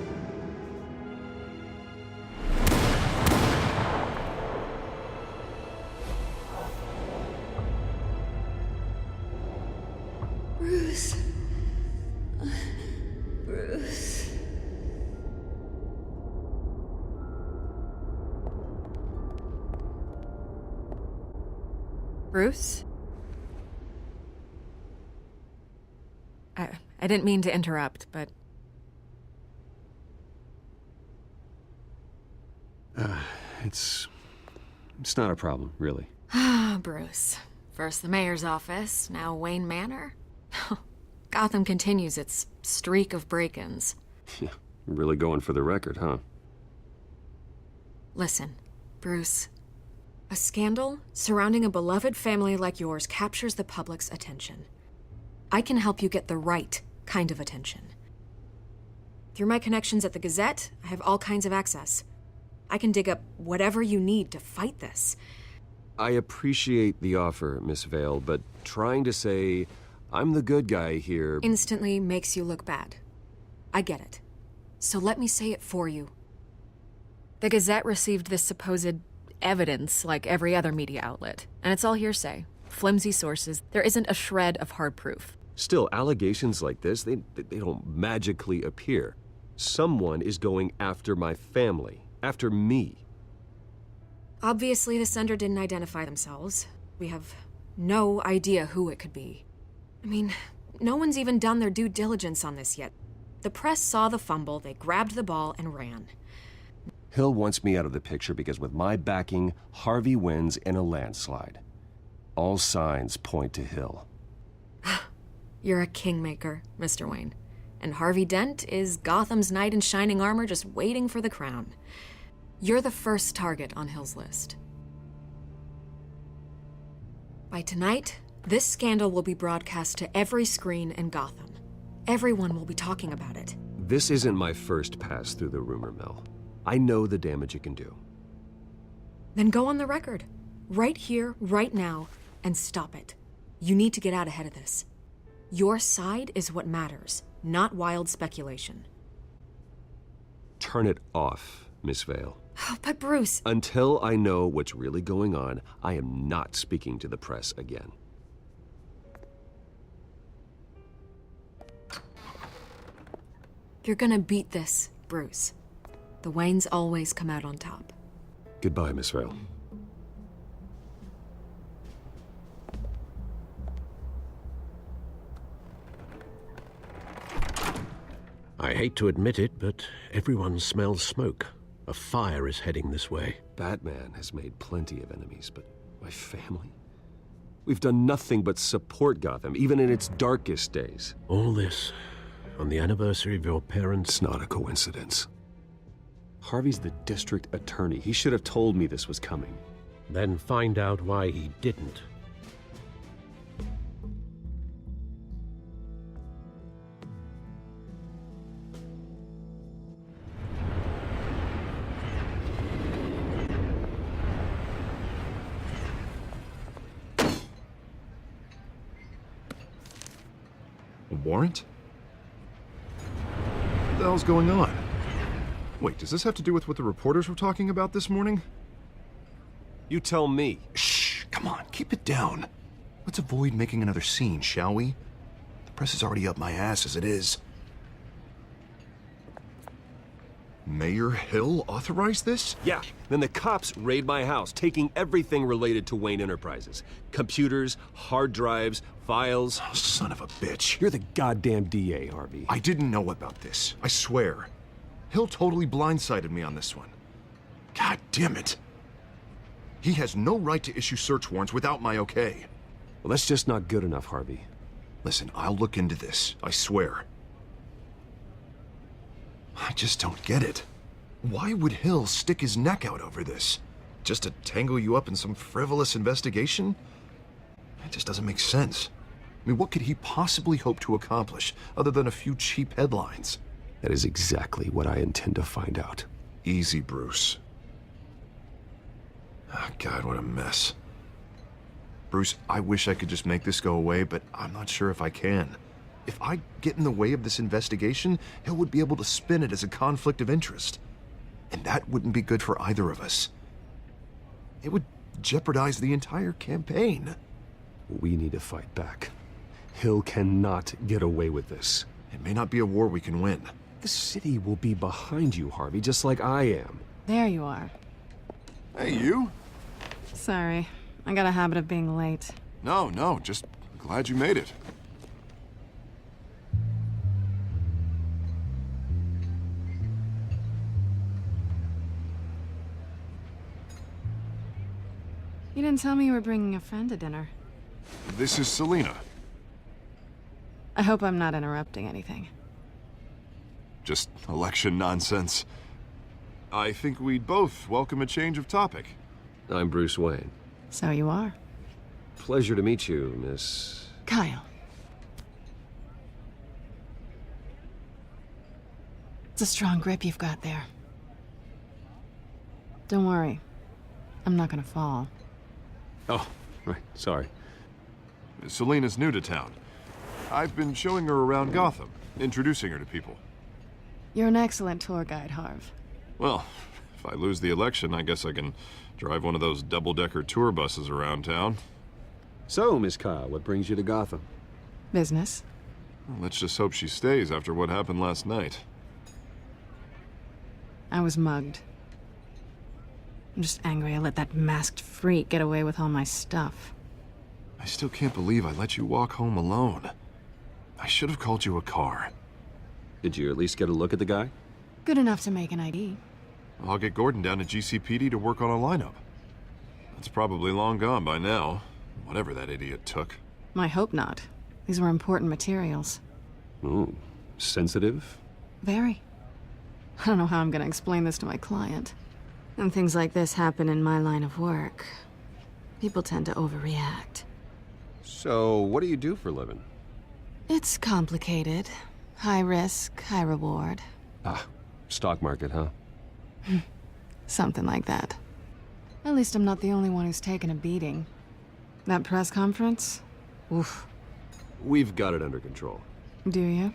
Bruce. Bruce. Bruce? I didn't mean to interrupt, but... It's not a problem, really. Ah, Bruce. First the mayor's office, now Wayne Manor. Gotham continues its streak of break-ins. Yeah, really going for the record, huh? Listen, Bruce. A scandal surrounding a beloved family like yours captures the public's attention. I can help you get the right kind of attention. Through my connections at the Gazette, I have all kinds of access. I can dig up whatever you need to fight this. I appreciate the offer, Miss Vale, but trying to say I'm the good guy here... Instantly makes you look bad. I get it. So let me say it for you. The Gazette received this supposed evidence like every other media outlet, and it's all hearsay. Flimsy sources. There isn't a shred of hard proof. Still, allegations like this, they don't magically appear. Someone is going after my family, after me. Obviously, the sender didn't identify themselves. We have no idea who it could be. I mean, no one's even done their due diligence on this yet. The press saw the fumble, they grabbed the ball and ran. Hill wants me out of the picture because with my backing, Harvey wins in a landslide. All signs point to Hill. You're a kingmaker, Mr. Wayne. And Harvey Dent is Gotham's knight in shining armor just waiting for the crown. You're the first target on Hill's list. By tonight, this scandal will be broadcast to every screen in Gotham. Everyone will be talking about it. This isn't my first pass through the rumor mill. I know the damage it can do. Then go on the record. Right here, right now, and stop it. You need to get out ahead of this. Your side is what matters, not wild speculation. Turn it off, Miss Vale. Oh, but Bruce... Until I know what's really going on, I am not speaking to the press again. You're gonna beat this, Bruce. The Waynes always come out on top. Goodbye, Miss Vale. I hate to admit it, but everyone smells smoke. A fire is heading this way. Batman has made plenty of enemies, but my family? We've done nothing but support Gotham, even in its darkest days. All this on the anniversary of your parents'... It's not a coincidence. Harvey's the district attorney. He should have told me this was coming. Then find out why he didn't. A warrant? What the hell's going on? Wait, does this have to do with what the reporters were talking about this morning? You tell me. Shh, come on, keep it down. Let's avoid making another scene, shall we? The press is already up my ass as it is. Mayor Hill authorized this? Yeah, then the cops raid my house, taking everything related to Wayne Enterprises. Computers, hard drives, files. Oh, son of a bitch. You're the goddamn DA, Harvey. I didn't know about this, I swear. Hill totally blindsided me on this one. God damn it. He has no right to issue search warrants without my okay. Well, that's just not good enough, Harvey. Listen, I'll look into this, I swear. I just don't get it. Why would Hill stick his neck out over this? Just to tangle you up in some frivolous investigation? It just doesn't make sense. I mean, what could he possibly hope to accomplish other than a few cheap headlines? That is exactly what I intend to find out. Easy, Bruce. Oh, God, what a mess. Bruce, I wish I could just make this go away, but I'm not sure if I can. If I get in the way of this investigation, Hill would be able to spin it as a conflict of interest. And that wouldn't be good for either of us. It would jeopardize the entire campaign. We need to fight back. Hill cannot get away with this. It may not be a war we can win. The city will be behind you, Harvey, just like I am. There you are. Hey, you? Sorry. I got a habit of being late. No, just glad you made it. You didn't tell me you were bringing a friend to dinner. This is Selina. I hope I'm not interrupting anything. Just election nonsense. I think we'd both welcome a change of topic. I'm Bruce Wayne. So you are. Pleasure to meet you, Miss... Kyle. It's a strong grip you've got there. Don't worry. I'm not gonna fall. Oh, right. Sorry. Selina's new to town. I've been showing her around Gotham, introducing her to people. You're an excellent tour guide, Harv. Well, if I lose the election, I guess I can drive one of those double-decker tour buses around town. So, Miss Kyle, what brings you to Gotham? Business. Well, let's just hope she stays after what happened last night. I was mugged. I'm just angry I let that masked freak get away with all my stuff. I still can't believe I let you walk home alone. I should have called you a car. Did you at least get a look at the guy? Good enough to make an ID. I'll get Gordon down to GCPD to work on a lineup. That's probably long gone by now, whatever that idiot took. I hope not. These were important materials. Ooh, sensitive? Very. I don't know how I'm gonna explain this to my client. When things like this happen in my line of work, people tend to overreact. So, what do you do for a living? It's complicated. High risk, high reward. Ah, stock market, huh? Something like that. At least I'm not the only one who's taken a beating. That press conference? Oof. We've got it under control. Do you?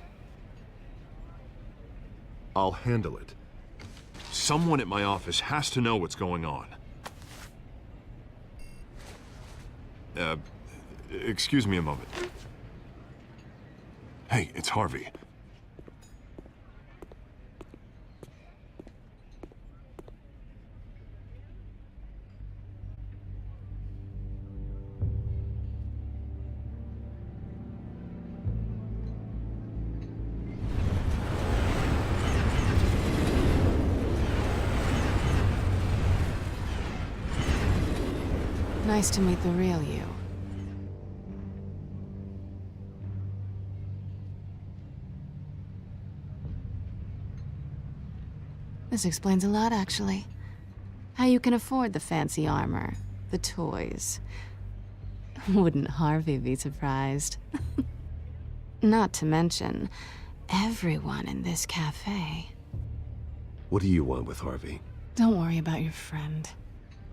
I'll handle it. Someone at my office has to know what's going on. Excuse me a moment. Hey, it's Harvey. Nice to meet the real you. This explains a lot, actually. How you can afford the fancy armor, the toys. Wouldn't Harvey be surprised? Not to mention, everyone in this cafe. What do you want with Harvey? Don't worry about your friend.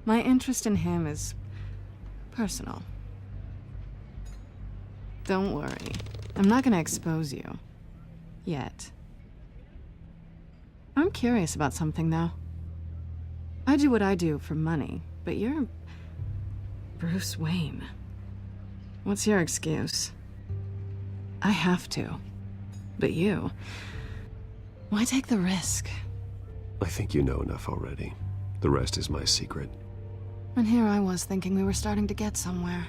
My interest in him is personal. Don't worry. I'm not gonna expose you. Yet. I'm curious about something, though. I do what I do for money, but you're Bruce Wayne. What's your excuse? I have to. But you... why take the risk? I think you know enough already. The rest is my secret. And here I was thinking we were starting to get somewhere.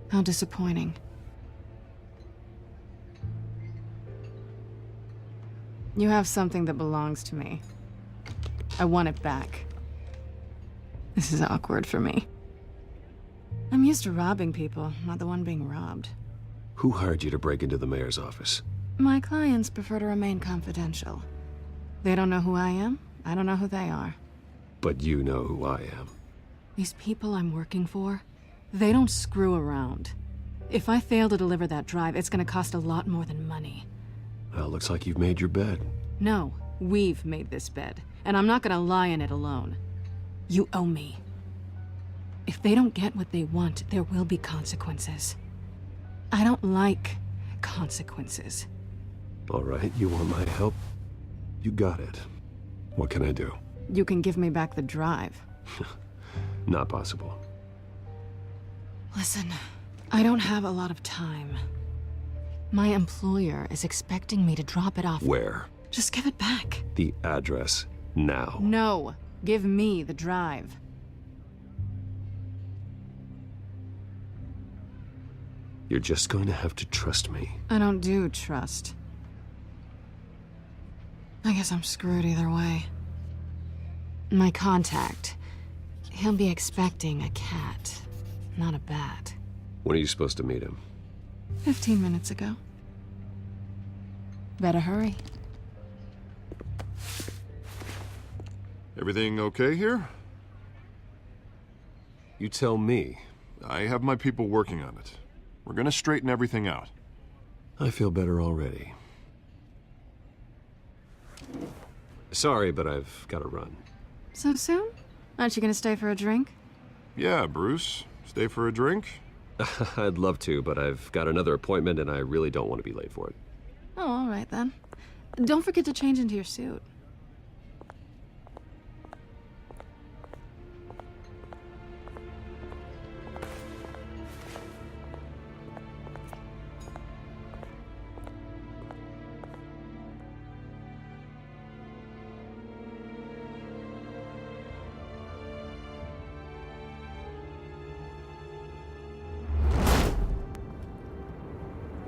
How disappointing. You have something that belongs to me. I want it back. This is awkward for me. I'm used to robbing people, not the one being robbed. Who hired you to break into the mayor's office? My clients prefer to remain confidential. They don't know who I am, I don't know who they are. But you know who I am. These people I'm working for, they don't screw around. If I fail to deliver that drive, it's gonna cost a lot more than money. Well, looks like you've made your bed. No, we've made this bed, and I'm not gonna lie in it alone. You owe me. If they don't get what they want, there will be consequences. I don't like consequences. All right, you want my help? You got it. What can I do? You can give me back the drive. Not possible. Listen, I don't have a lot of time. My employer is expecting me to drop it off. Where? Just give it back. The address, now. No, give me the drive. You're just going to have to trust me. I don't do trust. I guess I'm screwed either way. My contact, he'll be expecting a cat, not a bat. When are you supposed to meet him? 15 minutes ago. Better hurry. Everything okay here? You tell me. I have my people working on it. We're gonna straighten everything out. I feel better already. Sorry, but I've got to run. So soon? Aren't you gonna stay for a drink? Yeah, Bruce. Stay for a drink? I'd love to, but I've got another appointment and I really don't want to be late for it. Oh, all right then. Don't forget to change into your suit.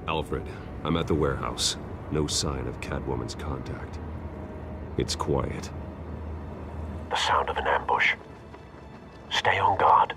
Alfred, I'm at the warehouse. No sign of Catwoman's contact. It's quiet. The sound of an ambush. Stay on guard.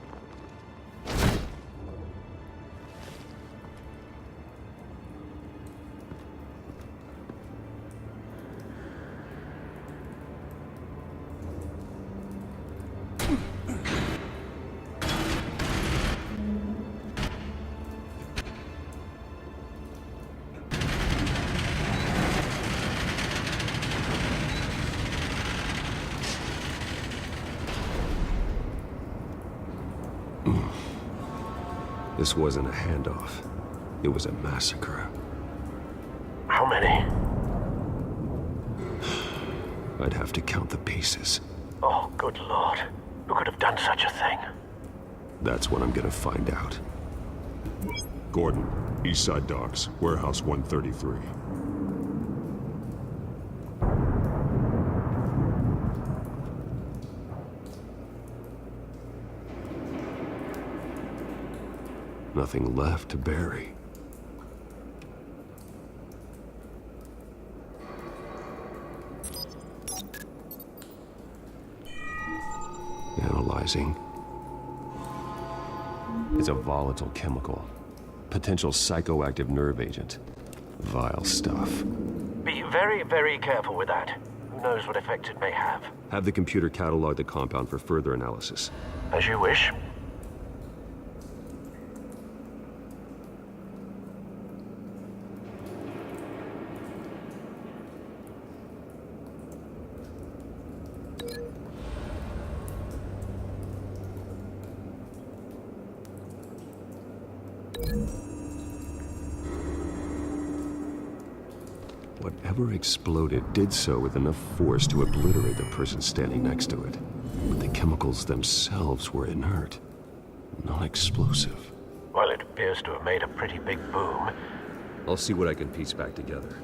This wasn't a handoff. It was a massacre. How many? I'd have to count the pieces. Oh, good lord. Who could have done such a thing? That's what I'm gonna find out. Gordon, Eastside Docks, Warehouse 133. Nothing left to bury. Analyzing. It's a volatile chemical. Potential psychoactive nerve agent. Vile stuff. Be very, very careful with that. Who knows what effect it may have. Have the computer catalog the compound for further analysis. As you wish. Whatever exploded did so with enough force to obliterate the person standing next to it. But the chemicals themselves were inert, non-explosive. Well, it appears to have made a pretty big boom. I'll see what I can piece back together.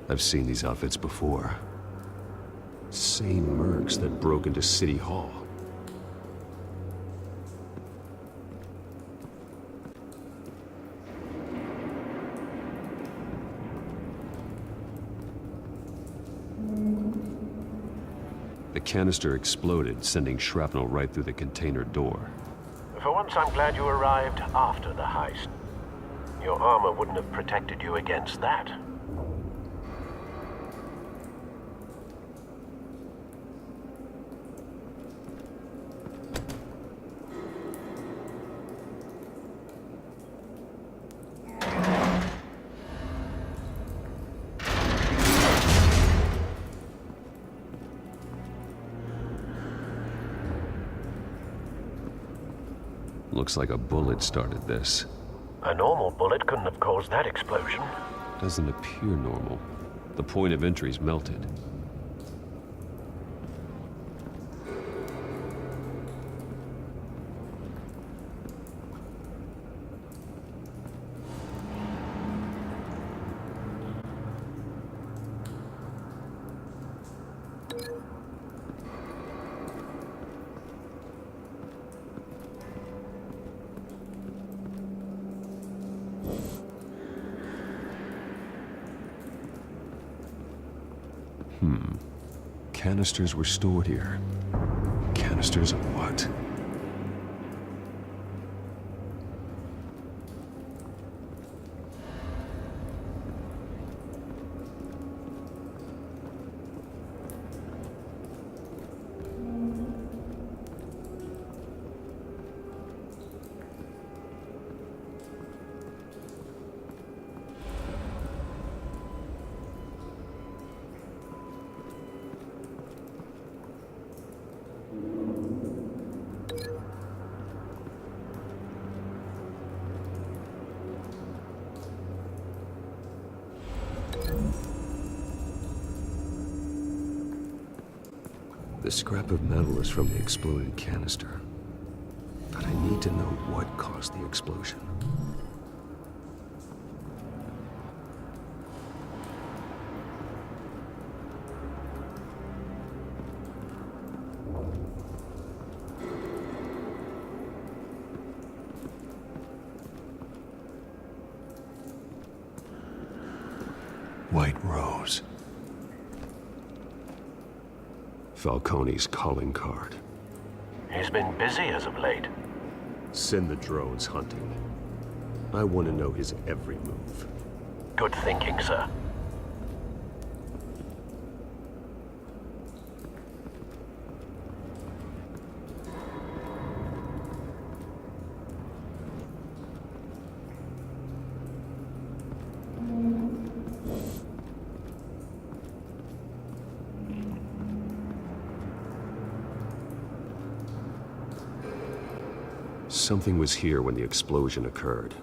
I've seen these outfits before. Same mercs that broke into City Hall. The canister exploded, sending shrapnel right through the container door. For once, I'm glad you arrived after the heist. Your armor wouldn't have protected you against that. Looks like a bullet started this. A normal bullet couldn't have caused that explosion. Doesn't appear normal. The point of entry's melted. Canisters were stored here. Canisters of what? The scrap of metal is from the exploded canister. But I need to know what caused the explosion. White Rose. Falcone's calling card. He's been busy as of late. Send the drones hunting. I want to know his every move. Good thinking, sir. Something was here when the explosion occurred.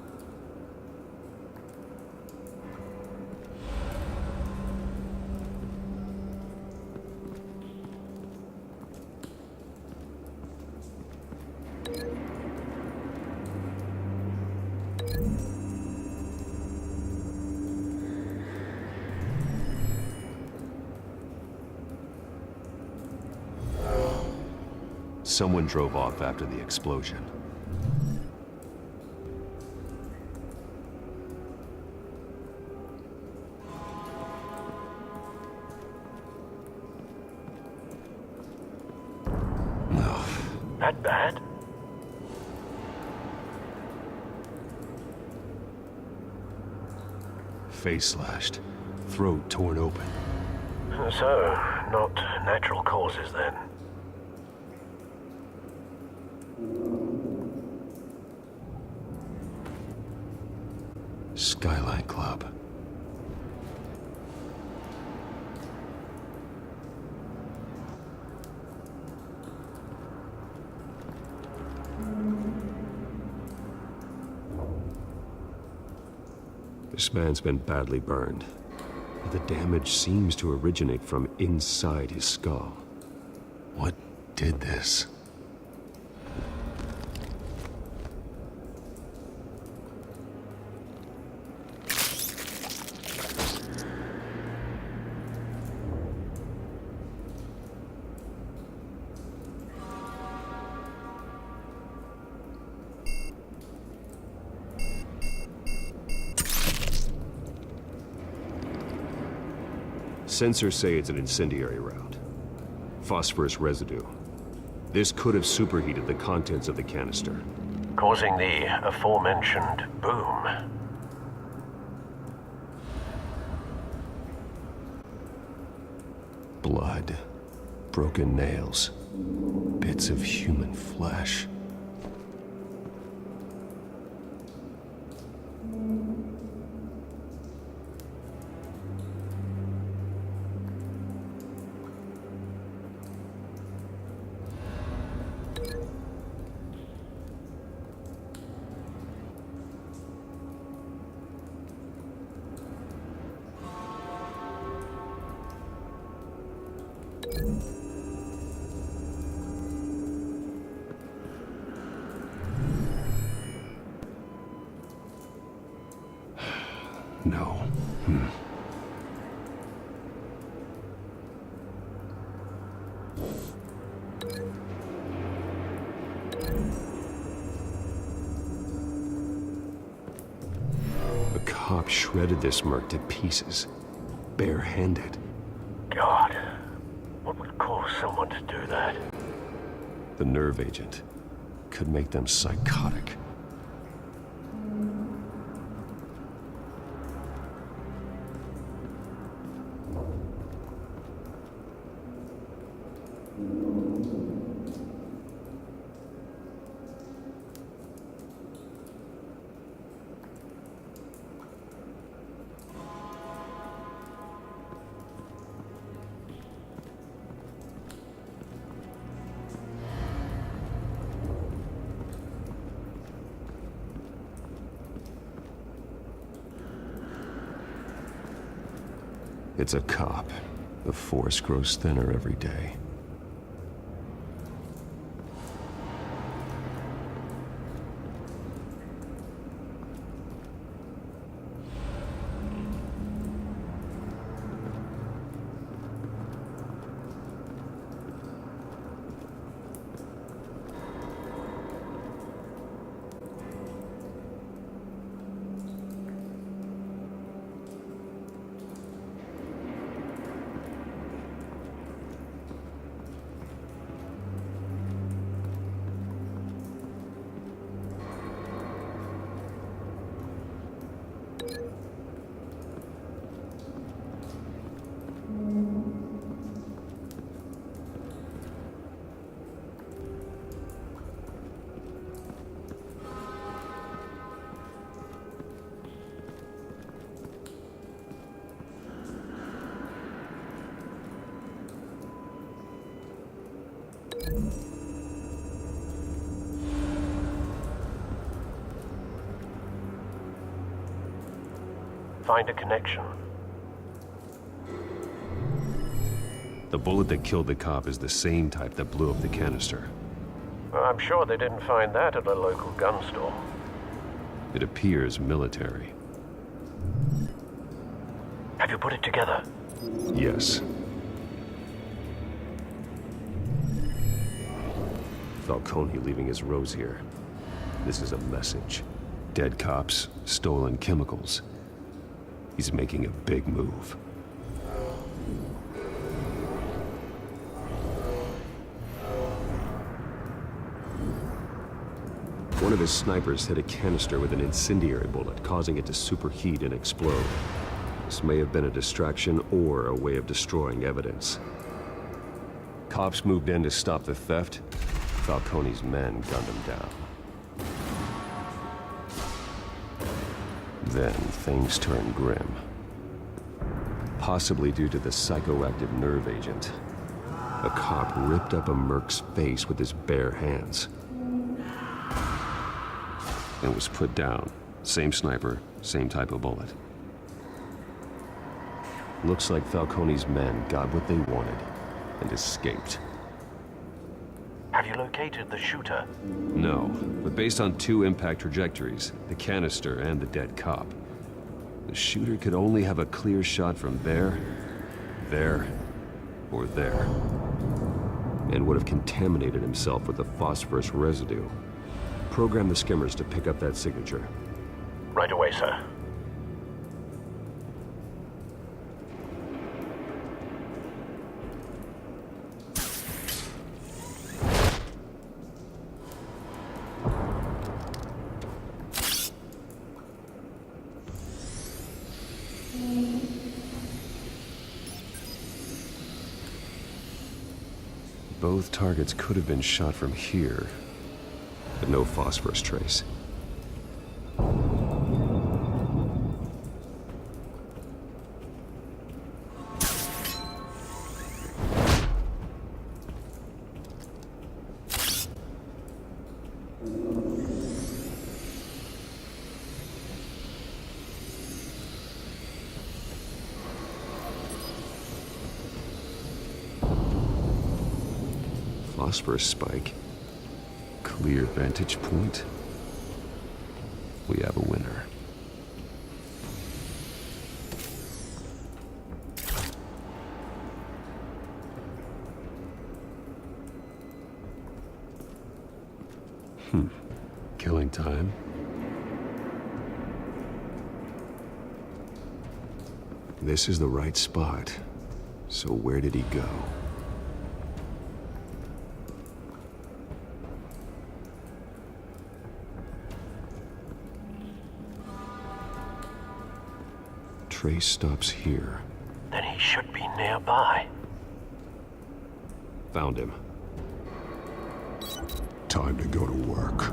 Someone drove off after the explosion. That bad? Face slashed, throat torn open. So, not natural causes then. Skyline Club. This man's been badly burned. The damage seems to originate from inside his skull. What did this? Sensors say it's an incendiary route. Phosphorus residue. This could have superheated the contents of the canister, causing the aforementioned boom. Blood, broken nails, bits of human flesh. No. A cop shredded this merc to pieces, barehanded. God, what would cause someone to do that? The nerve agent could make them psychotic. It's a cop. The force grows thinner every day. Find a connection. The bullet that killed the cop is the same type that blew up the canister. Well, I'm sure they didn't find that at a local gun store. It appears military. Have you put it together? Yes. Falcone leaving his rose here. This is a message. Dead cops, stolen chemicals. He's making a big move. One of his snipers hit a canister with an incendiary bullet, causing it to superheat and explode. This may have been a distraction or a way of destroying evidence. Cops moved in to stop the theft. Falcone's men gunned him down. Then things turned grim. Possibly due to the psychoactive nerve agent. A cop ripped up a merc's face with his bare hands. And was put down. Same sniper, same type of bullet. Looks like Falcone's men got what they wanted and escaped. Have you located the shooter? No, but based on 2 impact trajectories, the canister and the dead cop, the shooter could only have a clear shot from there, or there, and would have contaminated himself with the phosphorus residue. Program the skimmers to pick up that signature. Right away, sir. Both targets could have been shot from here, but no phosphorus trace. Phosphorus spike. Clear vantage point. We have a winner. Killing time. This is the right spot. So where did he go? Trace stops here. Then he should be nearby. Found him. Time to go to work.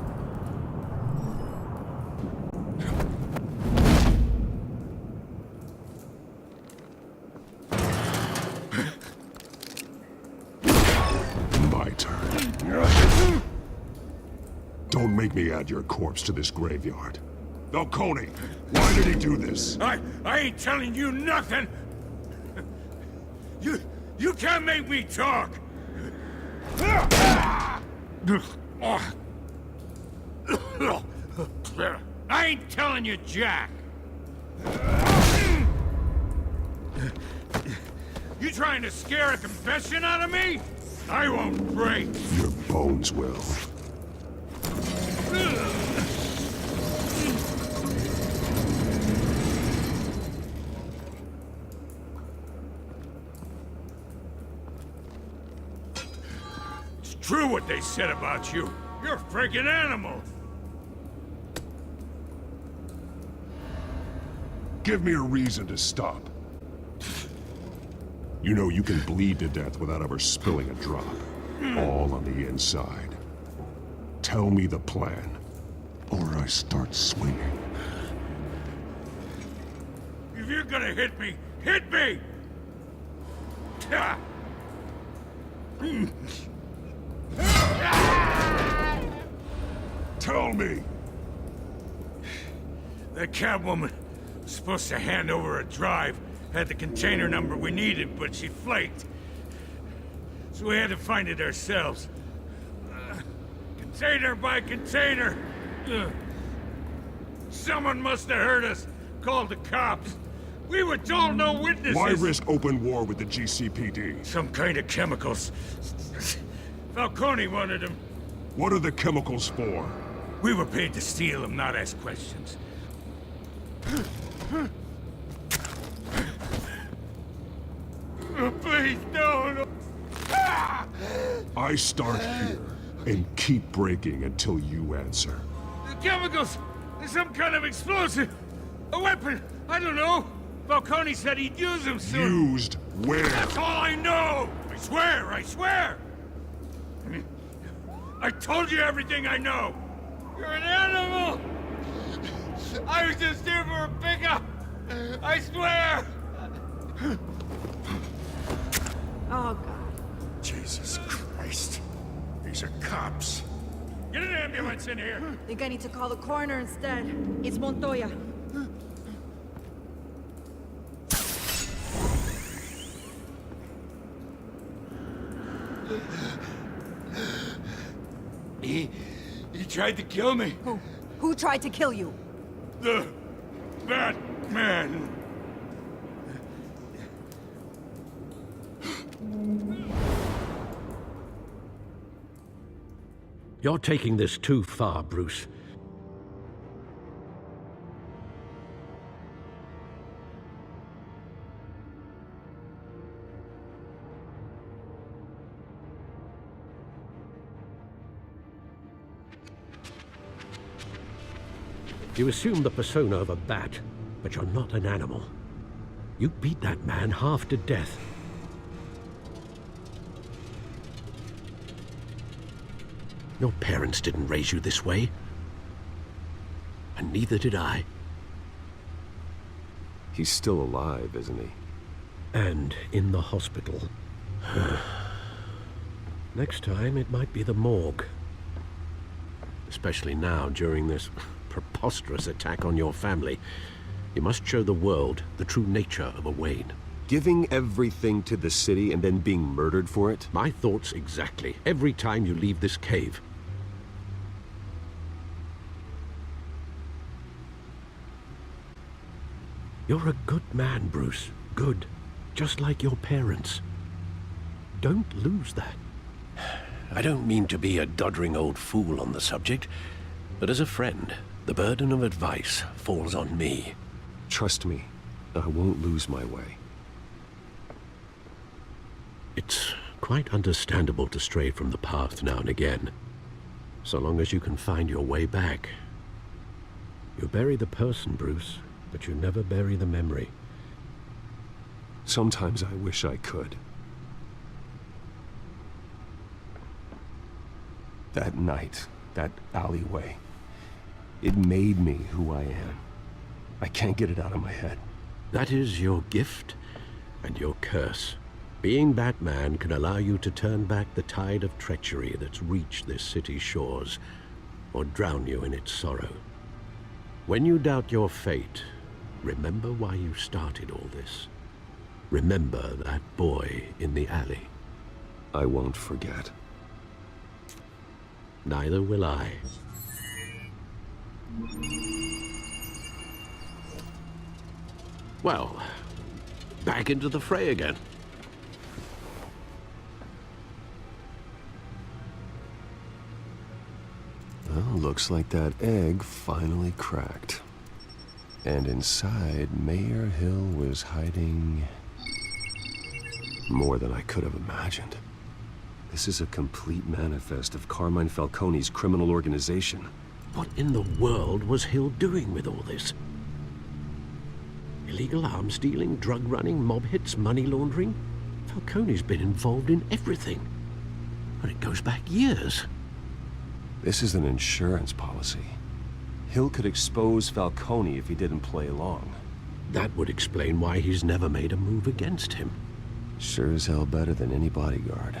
My turn. Don't make me add your corpse to this graveyard. Falcone, why did he do this? I ain't telling you nothing! You can't make me talk! I ain't telling you Jack! You trying to scare a confession out of me? I won't break! Your bones will. True what they said about you. You're a freaking animal. Give me a reason to stop. You know you can bleed to death without ever spilling a drop. All on the inside. Tell me the plan, or I start swinging. If you're gonna hit me, hit me! Tell me! That Catwoman was supposed to hand over a drive, had the container number we needed, but she flaked. So we had to find it ourselves. Container by container. Someone must have heard us, called the cops. We were told no witnesses. Why risk open war with the GCPD? Some kind of chemicals. Falcone wanted them. What are the chemicals for? We were paid to steal them, not ask questions. Please, no. I start here and keep breaking until you answer. chemicals! Some kind of explosive! A weapon! I don't know! Falcone said he'd use them soon! Used where? That's all I know! I swear, I swear! I told you everything I know! You're an animal! I was just here for a pickup! I swear! Oh, God. Jesus Christ. These are cops. Get an ambulance in here! Think I need to call the coroner instead. It's Montoya. He tried to kill me. Who tried to kill you? The Batman. You're taking this too far, Bruce. You assume the persona of a bat, but you're not an animal. You beat that man half to death. Your parents didn't raise you this way. And neither did I. He's still alive, isn't he? And in the hospital. Next time, it might be the morgue. Especially now, during this preposterous attack on your family. You must show the world the true nature of a Wayne. Giving everything to the city and then being murdered for it? My thoughts exactly. Every time you leave this cave. You're a good man, Bruce. Good. Just like your parents. Don't lose that. I don't mean to be a doddering old fool on the subject, but as a friend, the burden of advice falls on me. Trust me, I won't lose my way. It's quite understandable to stray from the path now and again, so long as you can find your way back. You bury the person, Bruce, but you never bury the memory. Sometimes I wish I could. That night, that alleyway, it made me who I am. I can't get it out of my head. That is your gift and your curse. Being Batman can allow you to turn back the tide of treachery that's reached this city's shores, or drown you in its sorrow. When you doubt your fate, remember why you started all this. Remember that boy in the alley. I won't forget. Neither will I. Well, back into the fray again. Well, looks like that egg finally cracked. And inside, Mayor Hill was hiding more than I could have imagined. This is a complete manifest of Carmine Falcone's criminal organization. What in the world was Hill doing with all this? Illegal arms dealing, drug running, mob hits, money laundering? Falcone's been involved in everything. And it goes back years. This is an insurance policy. Hill could expose Falcone if he didn't play along. That would explain why he's never made a move against him. Sure as hell better than any bodyguard.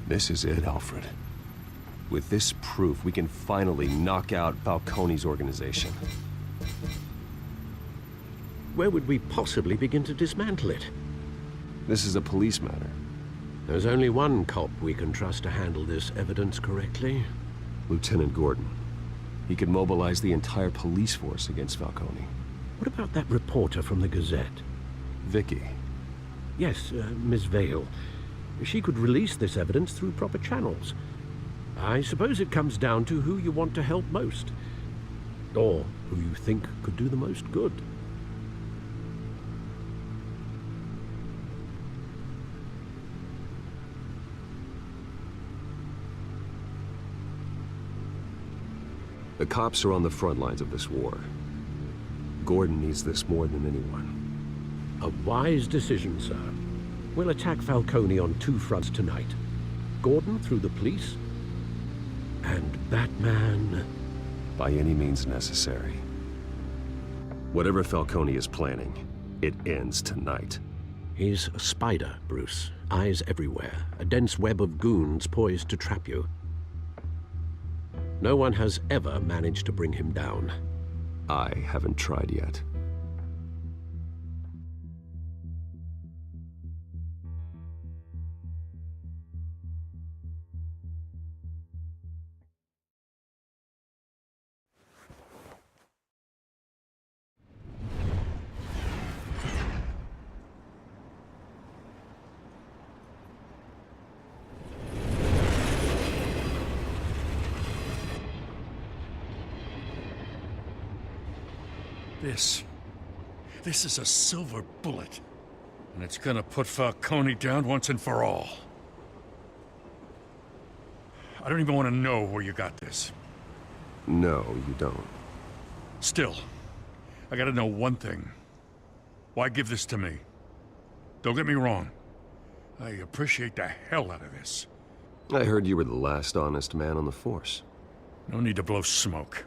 This is it, Alfred. With this proof, we can finally knock out Falcone's organization. Where would we possibly begin to dismantle it? This is a police matter. There's only one cop we can trust to handle this evidence correctly. Lieutenant Gordon. He could mobilize the entire police force against Falcone. What about that reporter from the Gazette? Vicky. Yes, Miss Vale. She could release this evidence through proper channels. I suppose it comes down to who you want to help most. Or who you think could do the most good. The cops are on the front lines of this war. Gordon needs this more than anyone. A wise decision, sir. We'll attack Falcone on two fronts tonight. Gordon through the police, and Batman... By any means necessary. Whatever Falcone is planning, it ends tonight. He's a spider, Bruce. Eyes everywhere. A dense web of goons poised to trap you. No one has ever managed to bring him down. I haven't tried yet. This is a silver bullet. And it's gonna put Falcone down once and for all. I don't even want to know where you got this. No, you don't. Still, I gotta know one thing. Why give this to me? Don't get me wrong. I appreciate the hell out of this. I heard you were the last honest man on the force. No need to blow smoke.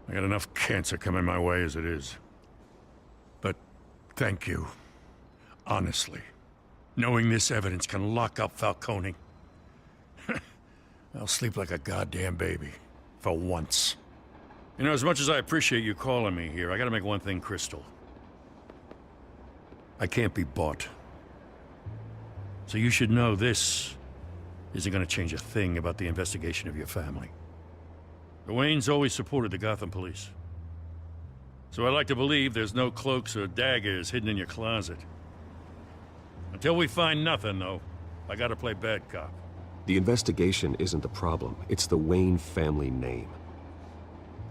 I got enough cancer coming my way as it is. But thank you. Honestly. Knowing this evidence can lock up Falcone. I'll sleep like a goddamn baby. For once. You know, as much as I appreciate you calling me here, I gotta make one thing crystal. I can't be bought. So you should know this isn't gonna change a thing about the investigation of your family. The Waynes always supported the Gotham police. So I like to believe there's no cloaks or daggers hidden in your closet. Until we find nothing, though, I gotta play bad cop. The investigation isn't the problem. It's the Wayne family name.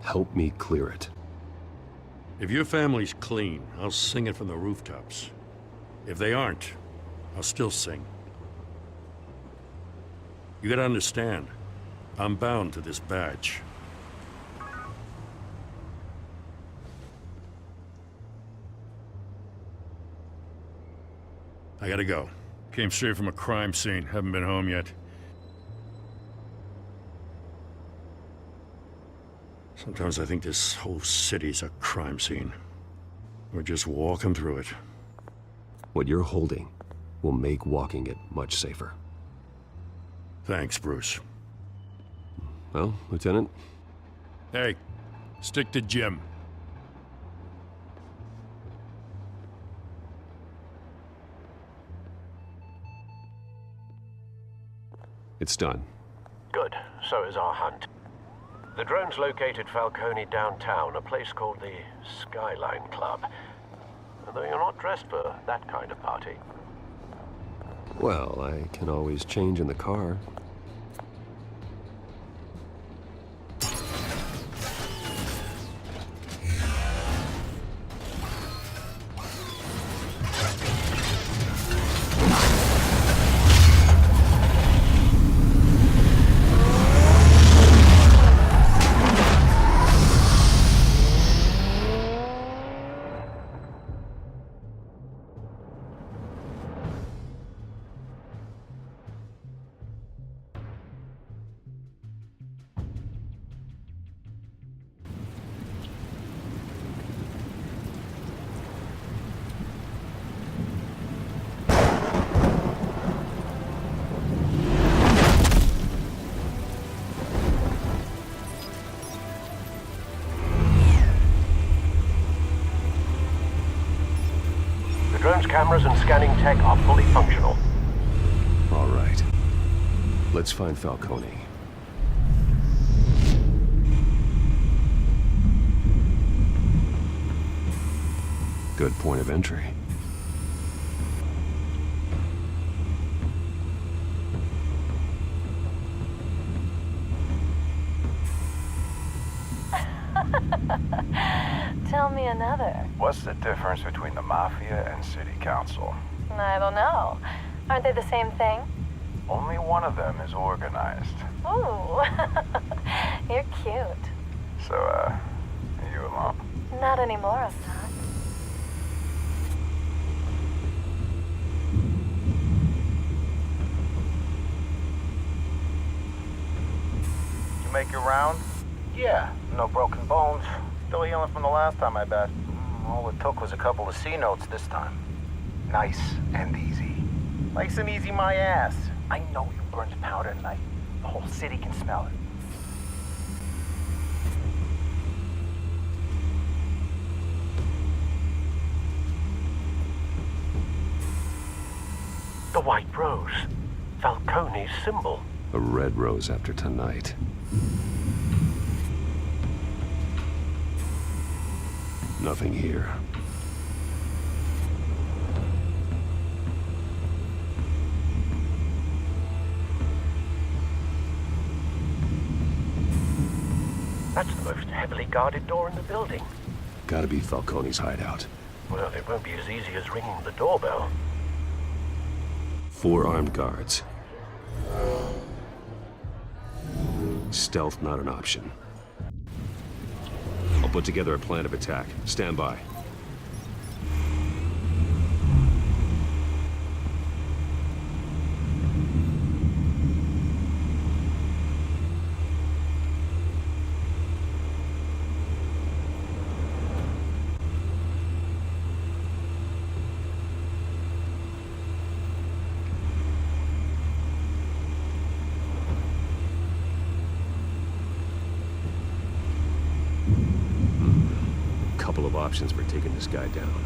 Help me clear it. If your family's clean, I'll sing it from the rooftops. If they aren't, I'll still sing. You gotta understand, I'm bound to this badge. I gotta go. Came straight from a crime scene. Haven't been home yet. Sometimes I think this whole city's a crime scene. We're just walking through it. What you're holding will make walking it much safer. Thanks, Bruce. Well, Lieutenant? Hey, stick to Jim. It's done. Good. So is our hunt. The drones located Falcone downtown, a place called the Skyline Club. Though you're not dressed for that kind of party. Well, I can always change in the car. Drone's cameras and scanning tech are fully functional. All right. Let's find Falcone. Good point of entry. Tell me another. What's the difference between the Mafia and City Council? I don't know. Aren't they the same thing? Only one of them is organized. Ooh. You're cute. So, are you alone? Not anymore, I'm not. You make your round? Yeah, no broken bones. Still healing from the last time, I bet. All it took was a couple of C notes this time. Nice and easy. Nice and easy, my ass. I know you burned powder tonight. The whole city can smell it. The white rose. Falcone's symbol. A red rose after tonight. Nothing here. That's the most heavily guarded door in the building. Gotta be Falcone's hideout. Well, it won't be as easy as ringing the doorbell. 4 armed guards. Stealth not an option. I'll put together a plan of attack. Stand by. Couple of options for taking this guy down.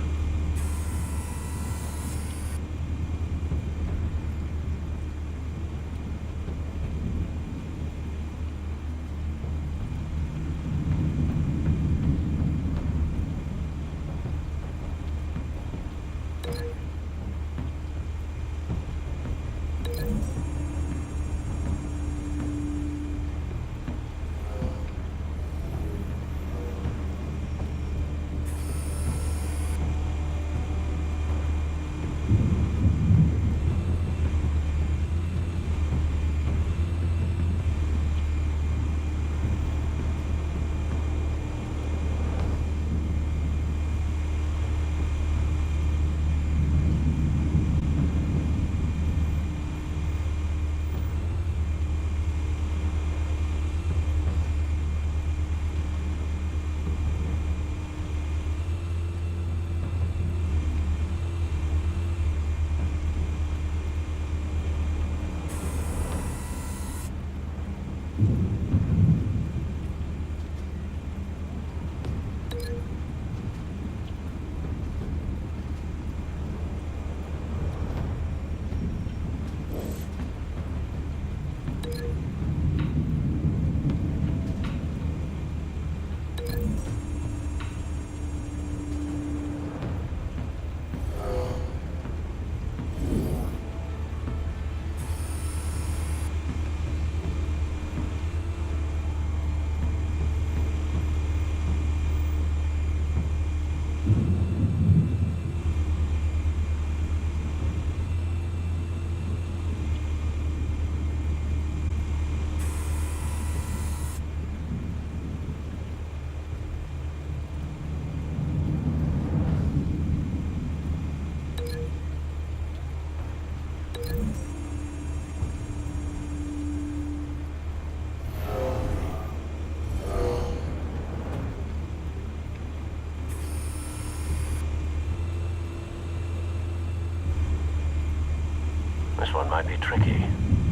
This one might be tricky.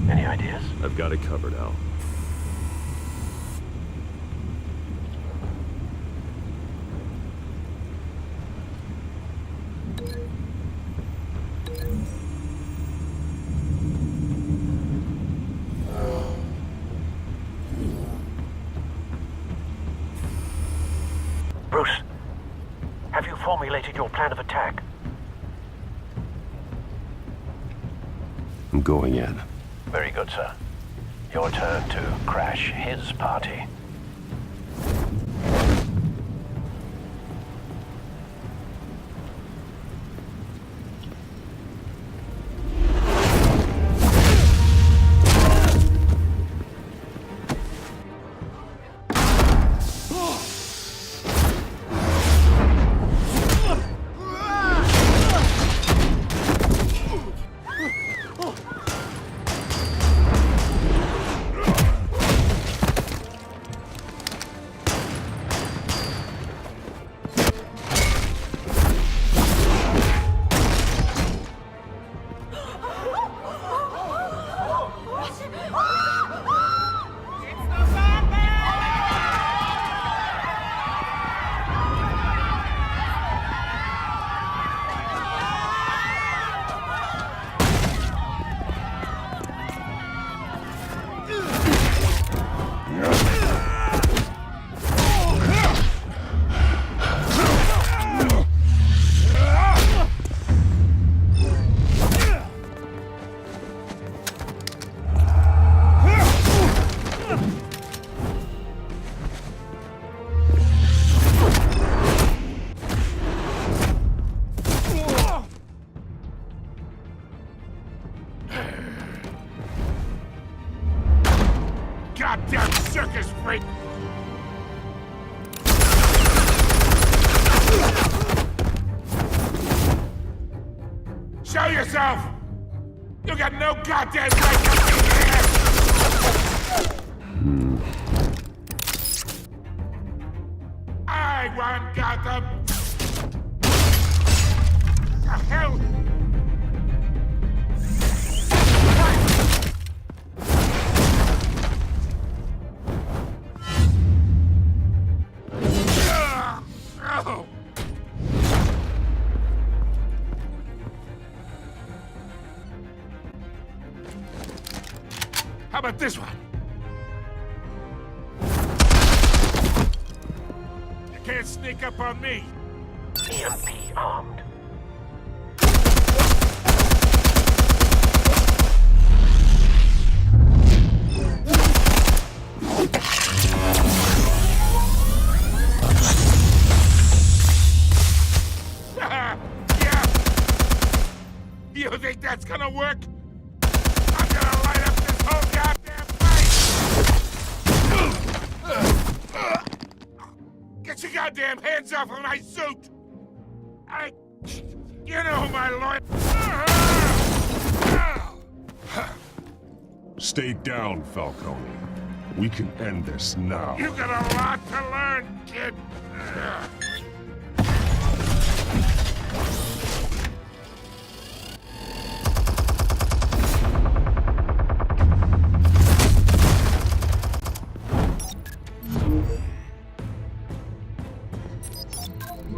Any ideas? I've got it covered, Al. Bruce, have you formulated your plan of attack? I'm going in. Very good, sir. Your turn to crash his party. goddamn circus freak! Show yourself! You got no goddamn right to be here! I want Gotham! The hell? Oh. How about this one? You can't sneak up on me. EMP armed. Yeah. You think that's gonna work? I'm gonna light up this whole goddamn place! Get your goddamn hands off of my suit! You know who my lawyer... Stay down, Falcone. We can end this now. You got a lot to learn, kid.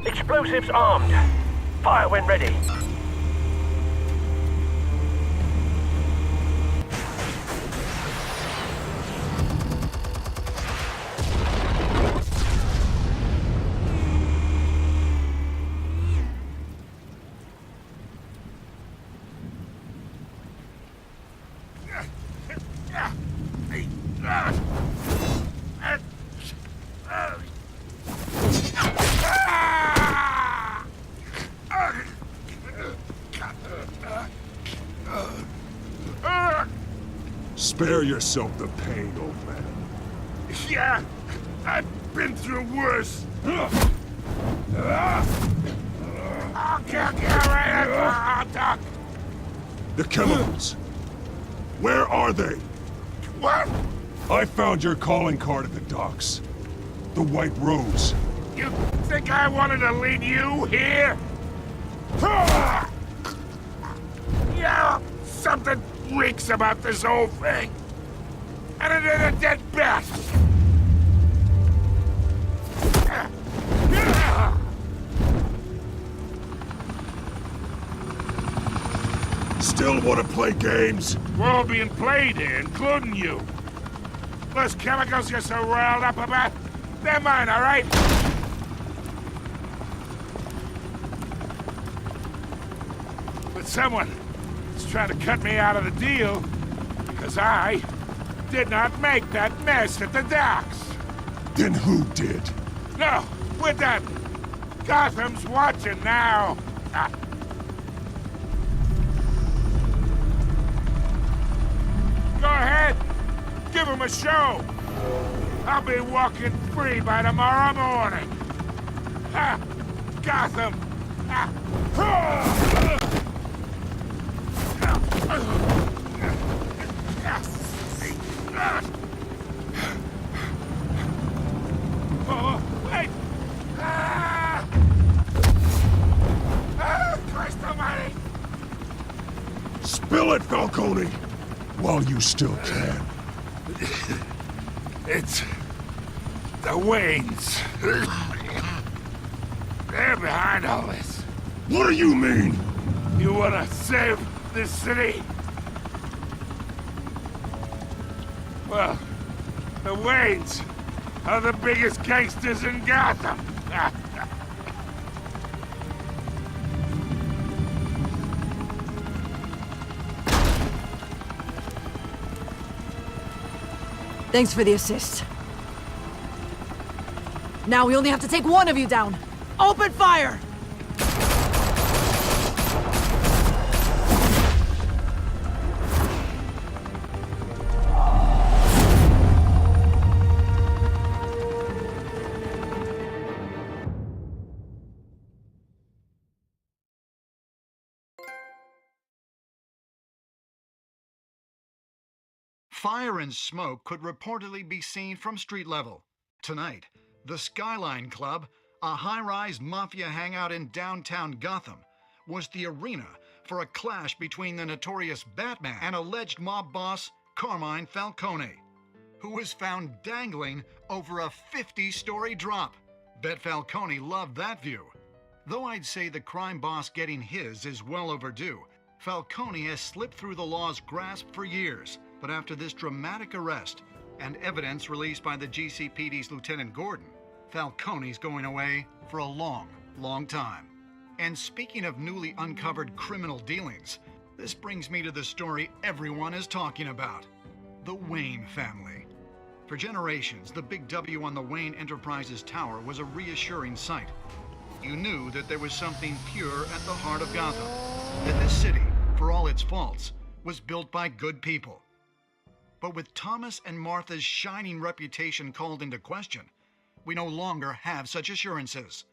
Explosives armed. Fire when ready. Spare yourself the pain, old man. Yeah, I've been through worse. I'll kill you right at the hot dog. The chemicals. Where are they? What? I found your calling card at the docks. The White Rose. You think I wanted to lead you here? Yeah, something reeks about this whole thing. And it is a dead bat. Still want to play games? We're all being played here, including you. Those chemicals you're so riled up about, they're mine, all right? But someone is trying to cut me out of the deal because I did not make that mess at the docks. Then who did? No, we're done. Gotham's watching now. Go ahead. Give him a show. I'll be walking free by tomorrow morning. Ha! Gotham. Ha! Oh, wait! Christ almighty! Spill it, Falcone! While you still can. It's the Waynes. They're behind all this. What do you mean? You wanna save this city? Well, the Waynes are the biggest gangsters in Gotham. Thanks for the assist. Now we only have to take one of you down. Open fire! Fire and smoke could reportedly be seen from street level. Tonight, the Skyline Club, a high-rise mafia hangout in downtown Gotham, was the arena for a clash between the notorious Batman and alleged mob boss Carmine Falcone, who was found dangling over a 50-story drop. Bet Falcone loved that view. Though I'd say the crime boss getting his is well overdue, Falcone has slipped through the law's grasp for years. But after this dramatic arrest and evidence released by the GCPD's Lieutenant Gordon, Falcone's going away for a long, long time. And speaking of newly uncovered criminal dealings, this brings me to the story everyone is talking about: the Wayne family. For generations, the big W on the Wayne Enterprises Tower was a reassuring sight. You knew that there was something pure at the heart of Gotham, that this city, for all its faults, was built by good people. But with Thomas and Martha's shining reputation called into question, we no longer have such assurances.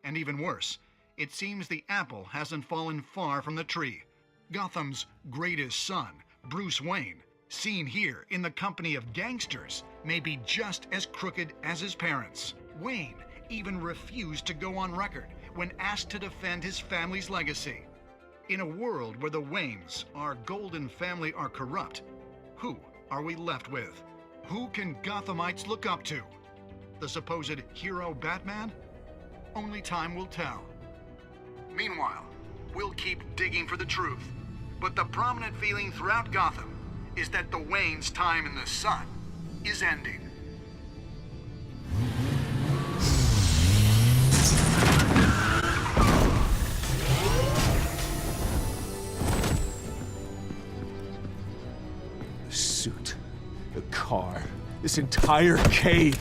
And even worse, it seems the apple hasn't fallen far from the tree. Gotham's greatest son, Bruce Wayne, seen here in the company of gangsters, may be just as crooked as his parents. Wayne even refused to go on record when asked to defend his family's legacy. In a world where the Waynes, our golden family, are corrupt, who are we left with? Who can Gothamites look up to? The supposed hero Batman? Only time will tell. Meanwhile, we'll keep digging for the truth. But the prominent feeling throughout Gotham is that the Waynes' time in the sun is ending. The suit, the car, this entire cave.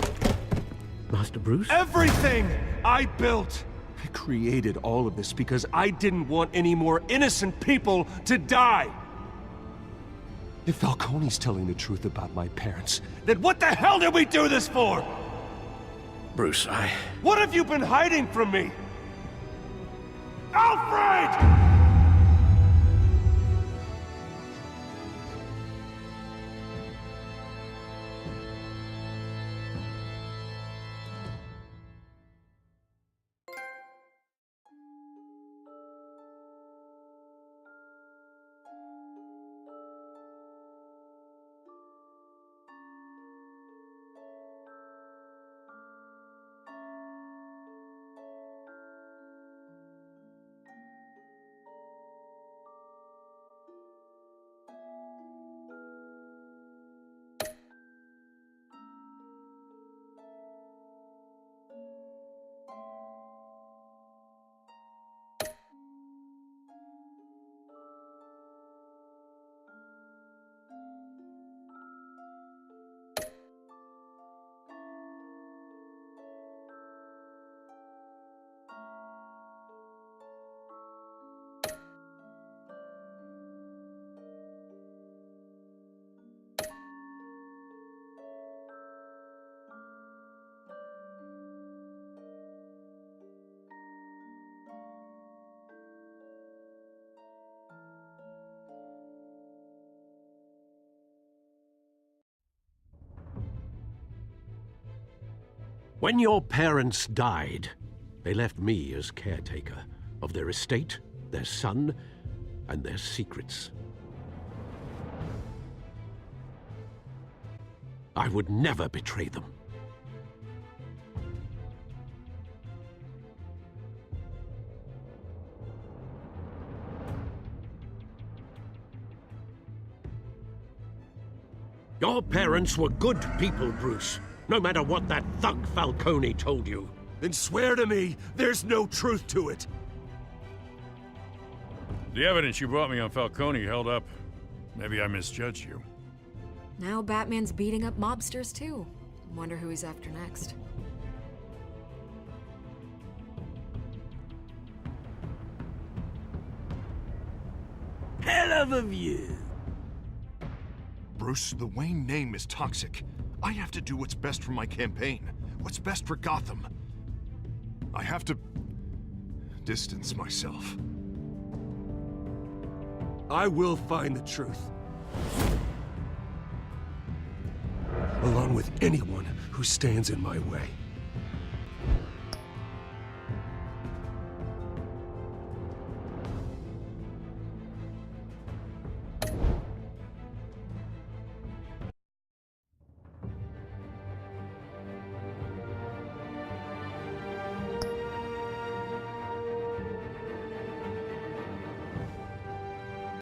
Master Bruce? Everything I built! I created all of this because I didn't want any more innocent people to die! If Falcone's telling the truth about my parents, then what the hell did we do this for? Bruce, What have you been hiding from me? Alfred! When your parents died, they left me as caretaker of their estate, their son, and their secrets. I would never betray them. Your parents were good people, Bruce. No matter what that thug Falcone told you. Then swear to me there's no truth to it. The evidence you brought me on Falcone held up. Maybe I misjudged you. Now Batman's beating up mobsters too. Wonder who he's after next. Hell of a view. Bruce, the Wayne name is toxic. I have to do what's best for my campaign. What's best for Gotham. I have to distance myself. I will find the truth. along with anyone who stands in my way.